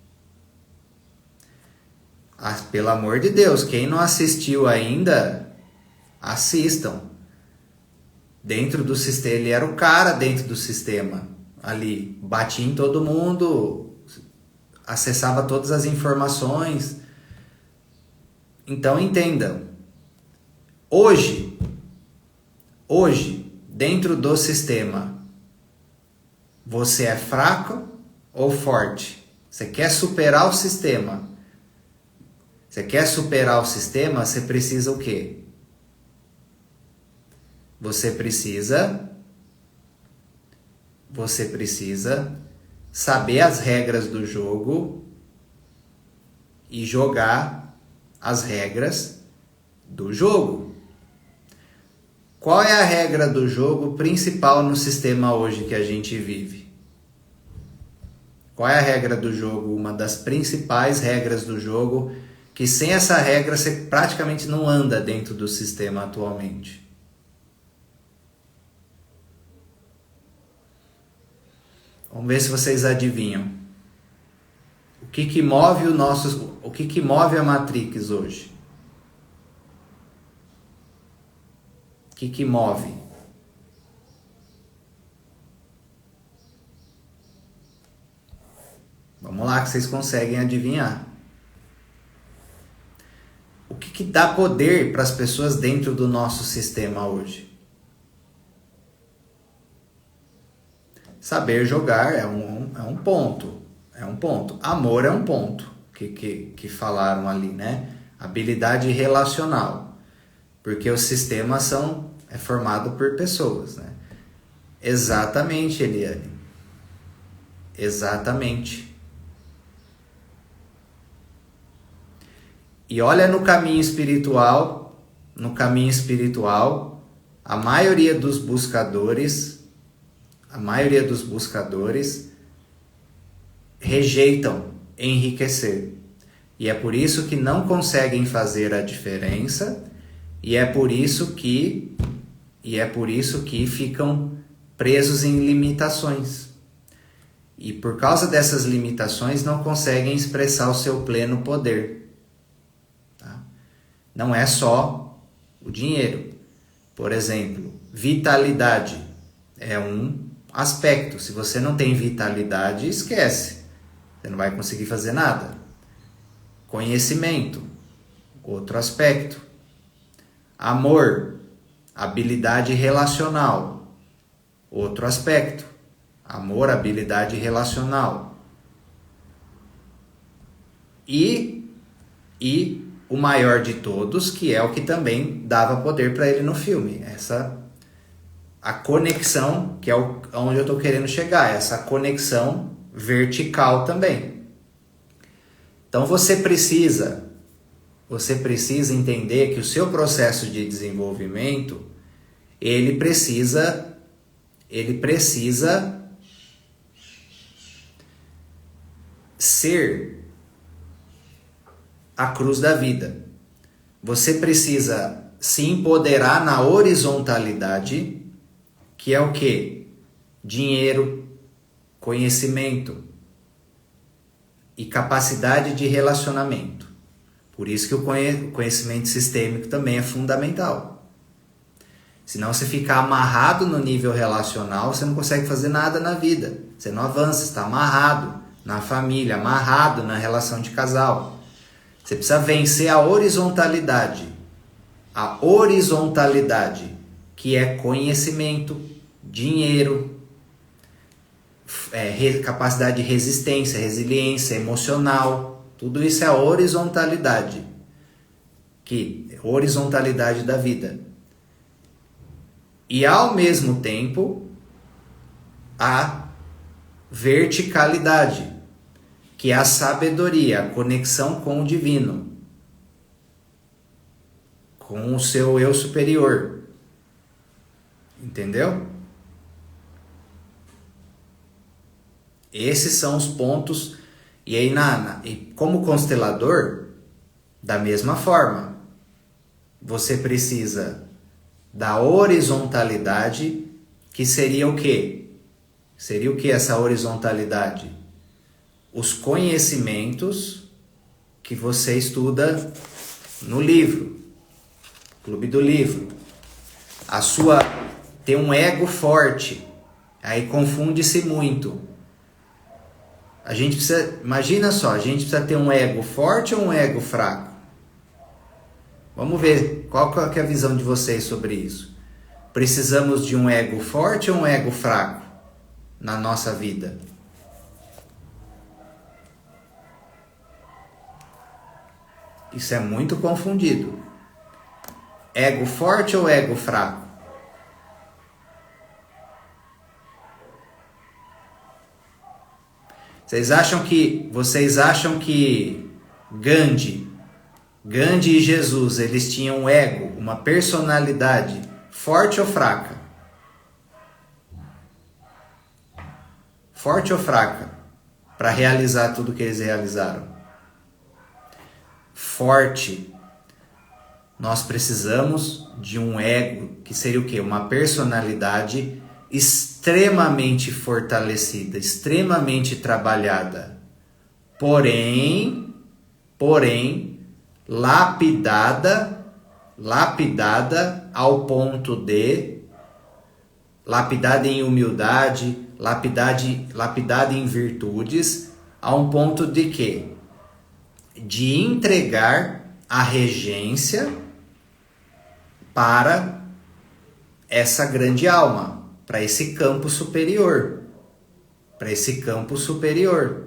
Speaker 1: Pelo amor de Deus, quem não assistiu ainda, assistam. Dentro do sistema, ele era o cara dentro do sistema. Ali, batia em todo mundo, acessava todas as informações. Então entendam. Hoje, dentro do sistema, você é fraco ou forte? Você quer superar o sistema? Você precisa o quê? Você precisa saber as regras do jogo e jogar as regras do jogo. Qual é a regra do jogo principal no sistema hoje que a gente vive? Qual é a regra do jogo? Uma das principais regras do jogo, que sem essa regra você praticamente não anda dentro do sistema atualmente. Vamos ver se vocês adivinham. O que move a Matrix hoje? O que move? Vamos lá que vocês conseguem adivinhar. O que dá poder para as pessoas dentro do nosso sistema hoje? Saber jogar é um ponto. É um ponto. Amor é um ponto que falaram ali, né? Habilidade relacional. Porque os sistemas é formado por pessoas, né? Exatamente, Eliane. Exatamente. E olha no caminho espiritual, a maioria dos buscadores rejeitam enriquecer. E é por isso que não conseguem fazer a diferença, e é por isso que ficam presos em limitações. E por causa dessas limitações não conseguem expressar o seu pleno poder. Tá? Não é só o dinheiro. Por exemplo, vitalidade é um aspecto. Se você não tem vitalidade, esquece. Você não vai conseguir fazer nada. Conhecimento, outro aspecto. Amor, habilidade relacional, outro aspecto. Amor, habilidade relacional. E o maior de todos, que é o que também dava poder para ele no filme. A conexão, que é onde eu estou querendo chegar, essa conexão vertical também. Então você precisa entender que o seu processo de desenvolvimento, ele precisa ser a cruz da vida. Você precisa se empoderar na horizontalidade, que é o quê? Dinheiro, conhecimento e capacidade de relacionamento. Por isso que o conhecimento sistêmico também é fundamental. Senão você ficar amarrado no nível relacional, você não consegue fazer nada na vida. Você não avança, está amarrado na família, amarrado na relação de casal. Você precisa vencer a horizontalidade. A horizontalidade, que é conhecimento, dinheiro, capacidade de resistência, resiliência emocional. Tudo isso é a horizontalidade. Horizontalidade da vida. E ao mesmo tempo, a verticalidade, que é a sabedoria, a conexão com o divino, com o seu eu superior. Entendeu? Esses são os pontos. E aí, como constelador, da mesma forma, você precisa da horizontalidade, que seria o quê? Seria o que essa horizontalidade? Os conhecimentos que você estuda no livro, Clube do Livro. Ter um ego forte, aí confunde-se muito. A gente precisa, imagina só, a gente precisa ter um ego forte ou um ego fraco? Vamos ver, qual que é a visão de vocês sobre isso? Precisamos de um ego forte ou um ego fraco na nossa vida? Isso é muito confundido. Ego forte ou ego fraco? Vocês acham que Gandhi e Jesus, eles tinham um ego, uma personalidade forte ou fraca? Forte ou fraca? Para realizar tudo que eles realizaram? Forte. Nós precisamos de um ego, que seria o quê? Uma personalidade extremamente fortalecida, extremamente trabalhada. Porém, lapidada ao ponto de, lapidada em humildade, lapidada em virtudes, a um ponto de quê? De entregar a regência para essa grande alma, para esse campo superior. para esse campo superior.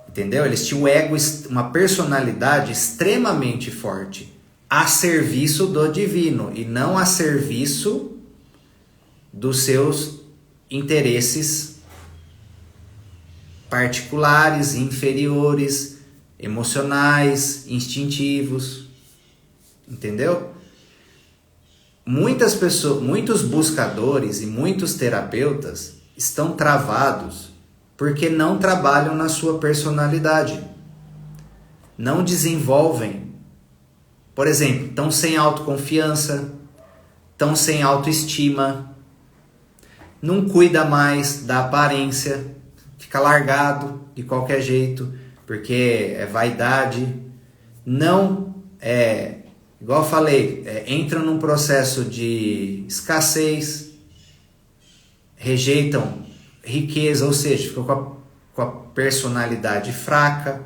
Speaker 1: Entendeu? Eles tinham um ego, uma personalidade extremamente forte a serviço do divino e não a serviço dos seus interesses particulares, inferiores, emocionais, instintivos. Entendeu? Muitas pessoas, muitos buscadores e muitos terapeutas estão travados porque não trabalham na sua personalidade. Não desenvolvem. Por exemplo, estão sem autoconfiança, estão sem autoestima, não cuida mais da aparência, fica largado de qualquer jeito, porque é vaidade. Não, igual eu falei, entram num processo de escassez, rejeitam riqueza, ou seja, ficam com a personalidade fraca,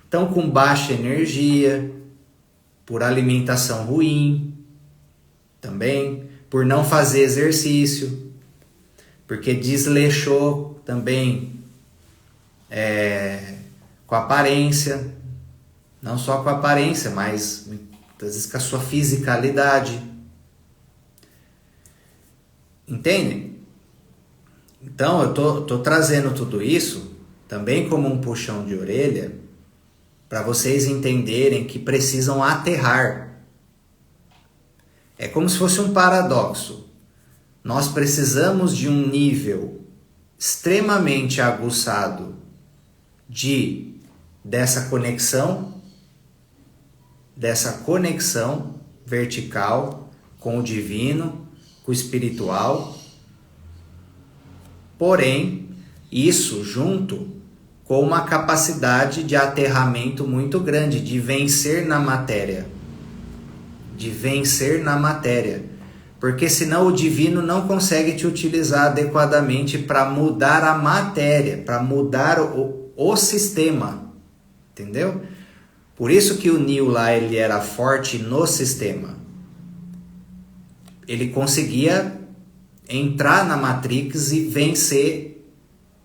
Speaker 1: estão com baixa energia, por alimentação ruim, também, por não fazer exercício, porque desleixou também com a aparência, não só com a aparência, mas muitas vezes com a sua fisicalidade. Entendem? Então eu tô trazendo tudo isso também como um puxão de orelha para vocês entenderem que precisam aterrar. É como se fosse um paradoxo. Nós precisamos de um nível extremamente aguçado dessa conexão vertical com o divino, com o espiritual. Porém, isso junto com uma capacidade de aterramento muito grande, de vencer na matéria. Porque senão o divino não consegue te utilizar adequadamente para mudar a matéria, para mudar o sistema. Entendeu? Por isso que o Neo lá, ele era forte no sistema. Ele conseguia entrar na Matrix e vencer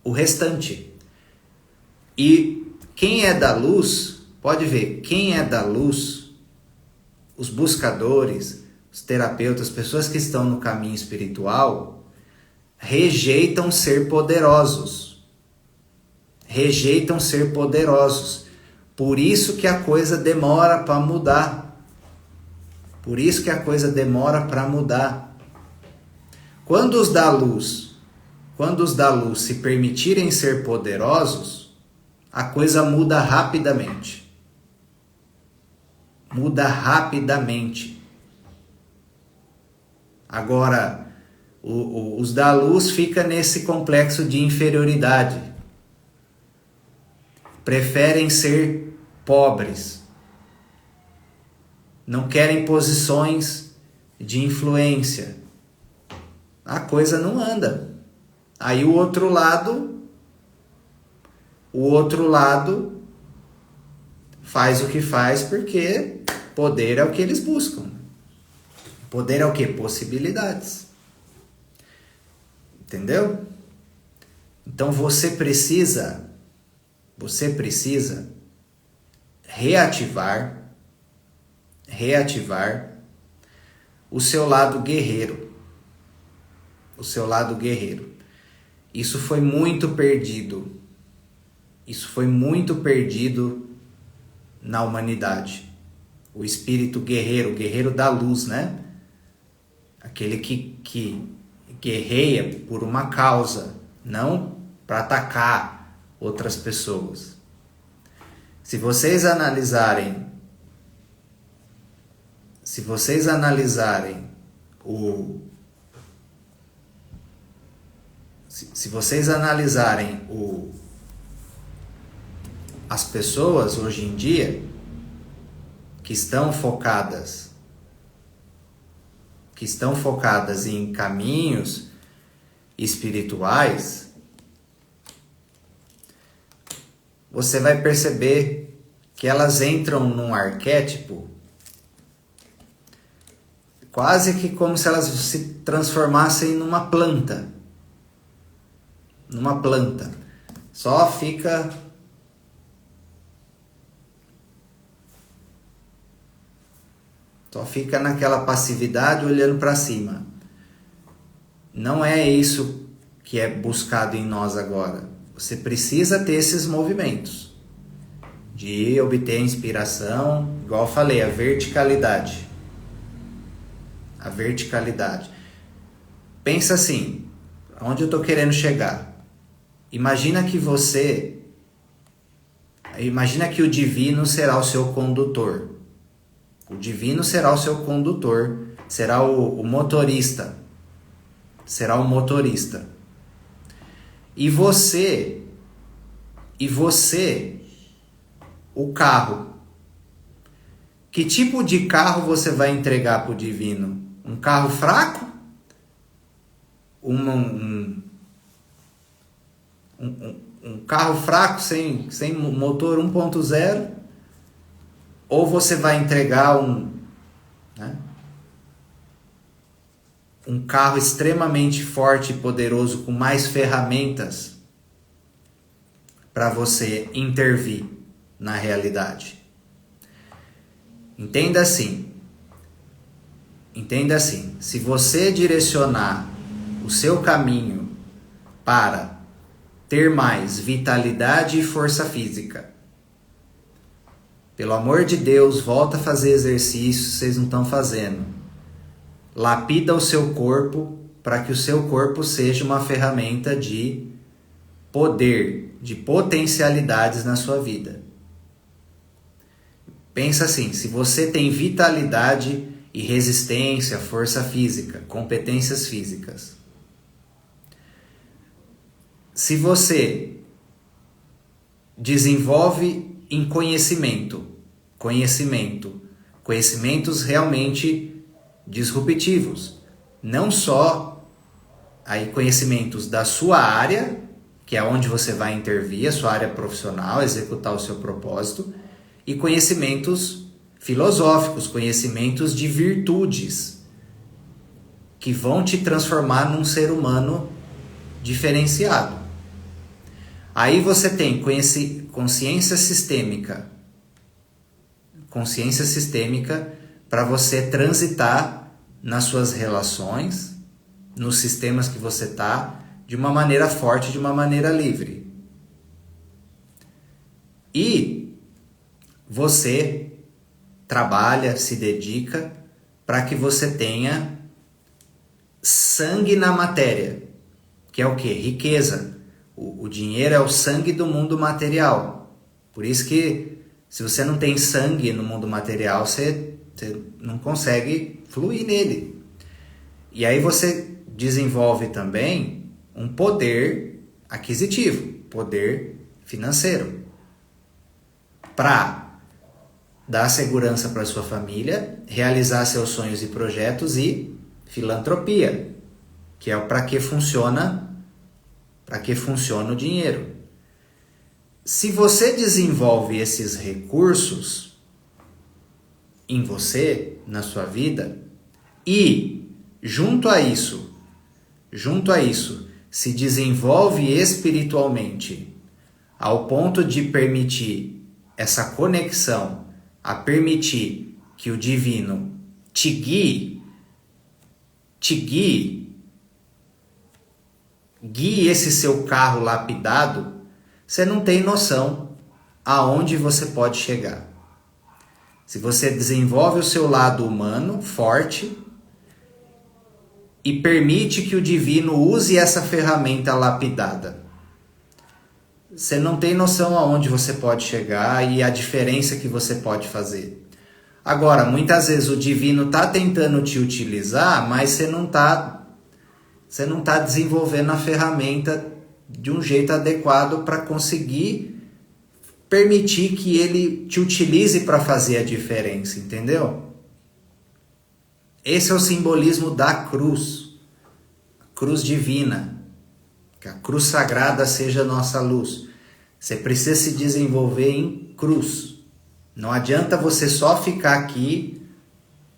Speaker 1: o restante. E quem é da luz, pode ver, quem é da luz, os buscadores, os terapeutas, as pessoas que estão no caminho espiritual, rejeitam ser poderosos. Por isso que a coisa demora para mudar. Quando os da luz se permitirem ser poderosos, a coisa muda rapidamente. Agora, os da luz ficam nesse complexo de inferioridade. Preferem ser pobres. Não querem posições de influência. A coisa não anda. Aí o outro lado faz o que faz porque poder é o que eles buscam. Poder é o quê? Possibilidades. Entendeu? Então você precisa reativar o seu lado guerreiro. Isso foi muito perdido na humanidade. O espírito guerreiro, o guerreiro da luz, né? Aquele que guerreia por uma causa, não para atacar outras pessoas. Se vocês analisarem as pessoas hoje em dia que estão focadas em caminhos espirituais, você vai perceber que elas entram num arquétipo quase que como se elas se transformassem numa planta. numa planta. Só fica naquela passividade olhando para cima. Não é isso que é buscado em nós agora. Você precisa ter esses movimentos de obter inspiração, igual eu falei, a verticalidade. A verticalidade. Pensa assim, onde eu estou querendo chegar? Imagina que o divino será o seu condutor. O divino será o seu condutor, será o motorista. Será o motorista. E você, o carro. Que tipo de carro você vai entregar para o divino? Um carro fraco? Um carro fraco sem motor 1.0? Ou você vai entregar um carro extremamente forte e poderoso com mais ferramentas para você intervir na realidade? Entenda assim, se você direcionar o seu caminho para ter mais vitalidade e força física, pelo amor de Deus, volta a fazer exercício, vocês não estão fazendo. Lapida o seu corpo para que o seu corpo seja uma ferramenta de poder, de potencialidades na sua vida. Pensa assim, se você tem vitalidade e resistência, força física, competências físicas. Se você desenvolve em conhecimentos realmente disruptivos, não só aí conhecimentos da sua área, que é onde você vai intervir, a sua área profissional, executar o seu propósito, e conhecimentos filosóficos, conhecimentos de virtudes, que vão te transformar num ser humano diferenciado. Aí você tem consciência sistêmica para você transitar nas suas relações, nos sistemas que você está, de uma maneira forte, de uma maneira livre. E você trabalha, se dedica para que você tenha sangue na matéria, que é o quê? Riqueza. O dinheiro é o sangue do mundo material. Por isso que se você não tem sangue no mundo material, você não consegue fluir nele. E aí você desenvolve também um poder aquisitivo, poder financeiro, para dar segurança para sua família, realizar seus sonhos e projetos, e filantropia, que é para que funciona o dinheiro. Se você desenvolve esses recursos em você, na sua vida, e junto a isso, se desenvolve espiritualmente ao ponto de permitir essa conexão, a permitir que o divino te guie esse seu carro lapidado, você não tem noção aonde você pode chegar. Se você desenvolve o seu lado humano forte e permite que o divino use essa ferramenta lapidada, você não tem noção aonde você pode chegar e a diferença que você pode fazer. Agora, muitas vezes o divino está tentando te utilizar, mas você não tá desenvolvendo a ferramenta de um jeito adequado para conseguir permitir que ele te utilize para fazer a diferença, entendeu? Esse é o simbolismo da cruz, a cruz divina. Que a cruz sagrada seja a nossa luz. Você precisa se desenvolver em cruz. Não adianta você só ficar aqui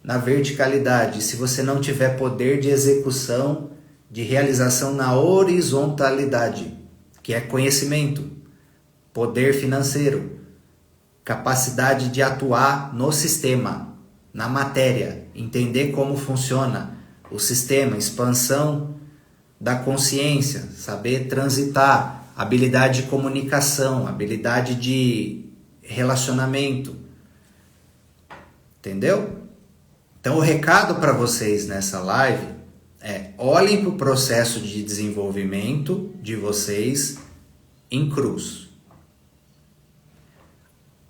Speaker 1: na verticalidade, se você não tiver poder de execução, de realização na horizontalidade. que é conhecimento, poder financeiro, capacidade de atuar no sistema, na matéria, entender como funciona o sistema, expansão da consciência, saber transitar, habilidade de comunicação, habilidade de relacionamento. Entendeu? Então o recado para vocês nessa live é: olhem para o processo de desenvolvimento de vocês em cruz.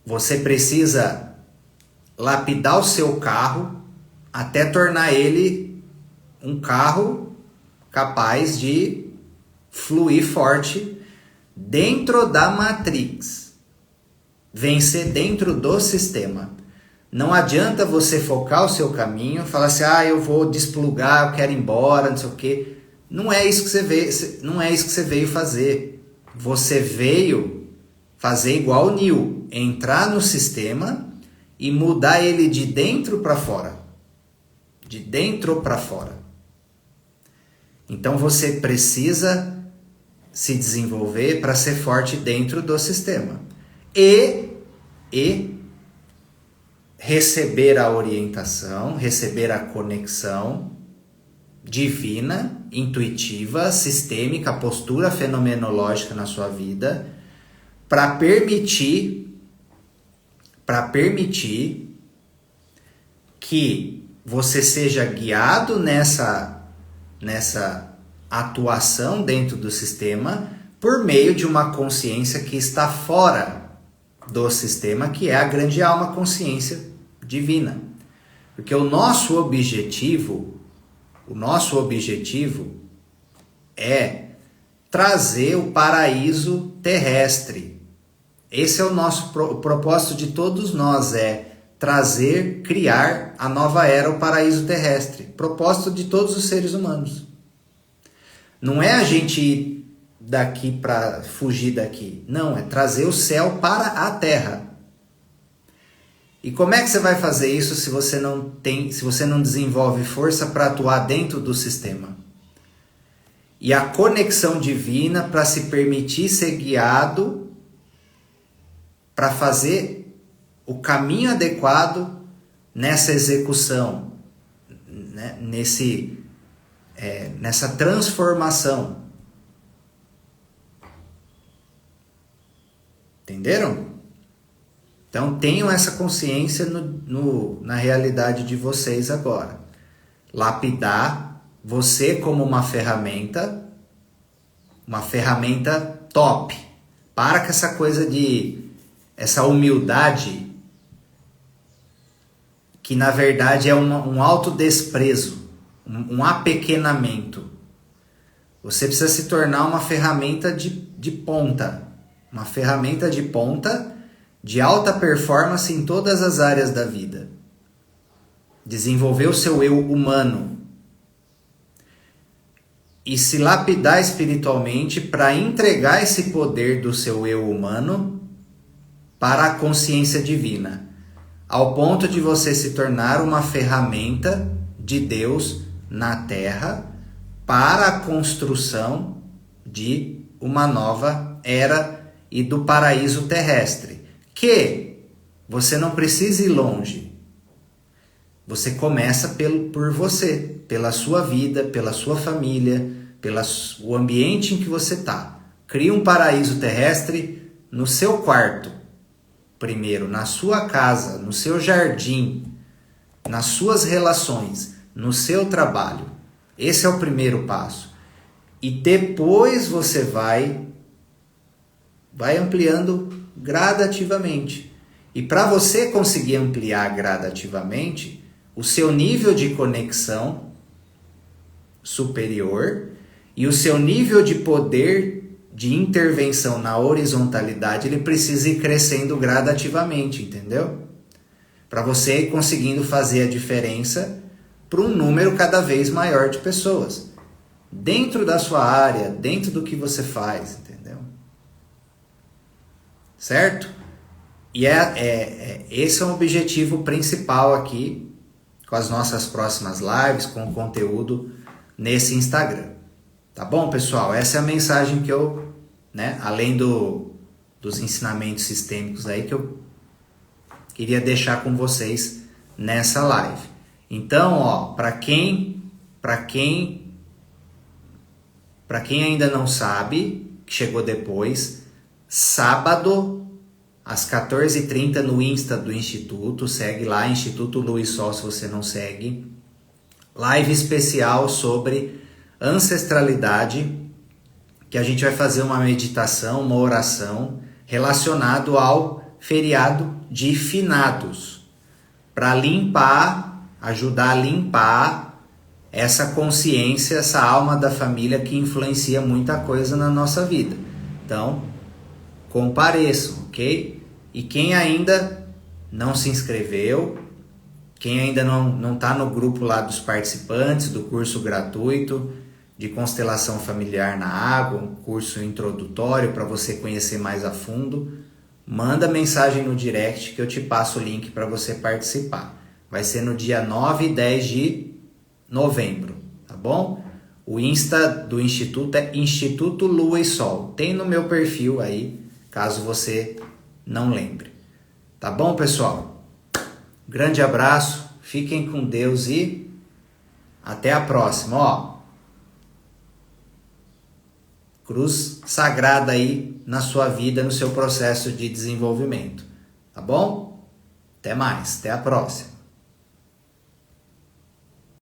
Speaker 1: Você precisa lapidar o seu carro até tornar ele um carro capaz de fluir forte dentro da Matrix, vencer dentro do sistema. Não adianta você focar o seu caminho e falar assim: eu vou desplugar, eu quero ir embora, não sei o quê. Não é isso que você veio fazer. Você veio fazer igual o Neo, entrar no sistema e mudar ele de dentro para fora. De dentro para fora. Então você precisa se desenvolver para ser forte dentro do sistema. E receber a orientação, receber a conexão divina, intuitiva, sistêmica, postura fenomenológica na sua vida, para permitir que você seja guiado nessa atuação dentro do sistema por meio de uma consciência que está fora do sistema, que é a grande alma consciência divina. Porque o nosso objetivo é trazer o paraíso terrestre. Esse é o nosso o propósito de todos nós, é trazer, criar a nova era, o paraíso terrestre. Propósito de todos os seres humanos. Não é a gente ir daqui para fugir daqui. Não, é trazer o céu para a terra. E como é que você vai fazer isso se você não desenvolve força para atuar dentro do sistema? E a conexão divina para se permitir ser guiado para fazer o caminho adequado nessa execução, né? Nessa transformação. Entenderam? Então tenham essa consciência na realidade de vocês agora. Lapidar você como uma ferramenta top. Para com essa coisa essa humildade, que na verdade é um autodesprezo, um apequenamento. Você precisa se tornar uma ferramenta de ponta. Uma ferramenta de ponta, de alta performance em todas as áreas da vida. Desenvolver o seu eu humano. E se lapidar espiritualmente para entregar esse poder do seu eu humano para a consciência divina. Ao ponto de você se tornar uma ferramenta de Deus na Terra para a construção de uma nova era e do paraíso terrestre. Que você não precisa ir longe. Você começa por você, pela sua vida, pela sua família, pelo ambiente em que você está. Cria um paraíso terrestre no seu quarto. Primeiro, na sua casa, no seu jardim, nas suas relações, no seu trabalho. Esse é o primeiro passo. E depois você vai ampliando gradativamente. E para você conseguir ampliar gradativamente, o seu nível de conexão superior e o seu nível de poder de intervenção na horizontalidade, ele precisa ir crescendo gradativamente, entendeu? Para você ir conseguindo fazer a diferença para um número cada vez maior de pessoas. Dentro da sua área, dentro do que você faz, entendeu? Certo? E esse é o objetivo principal aqui com as nossas próximas lives, com o conteúdo nesse Instagram. Tá bom, pessoal? Essa é a mensagem que eu né? Além dos ensinamentos sistêmicos aí que eu queria deixar com vocês nessa live. Então, ó, para quem ainda não sabe, que chegou depois, sábado às 14h30 no Insta do Instituto, segue lá, Instituto Lua e Sol se você não segue. Live especial sobre ancestralidade, que a gente vai fazer uma meditação, uma oração relacionado ao feriado de finados, para limpar, ajudar a limpar essa consciência, essa alma da família que influencia muita coisa na nossa vida. Então, compareçam, ok? E quem ainda não se inscreveu, quem ainda não está no grupo lá dos participantes do curso gratuito de constelação familiar na água, um curso introdutório para você conhecer mais a fundo, manda mensagem no direct que eu te passo o link para você participar. Vai ser no dia 9 e 10 de novembro, tá bom? O Insta do Instituto é Instituto Lua e Sol. Tem no meu perfil aí, caso você não lembre. Tá bom, pessoal? Grande abraço, fiquem com Deus e até a próxima. Ó, cruz sagrada aí na sua vida, no seu processo de desenvolvimento. Tá bom? Até mais, até a próxima.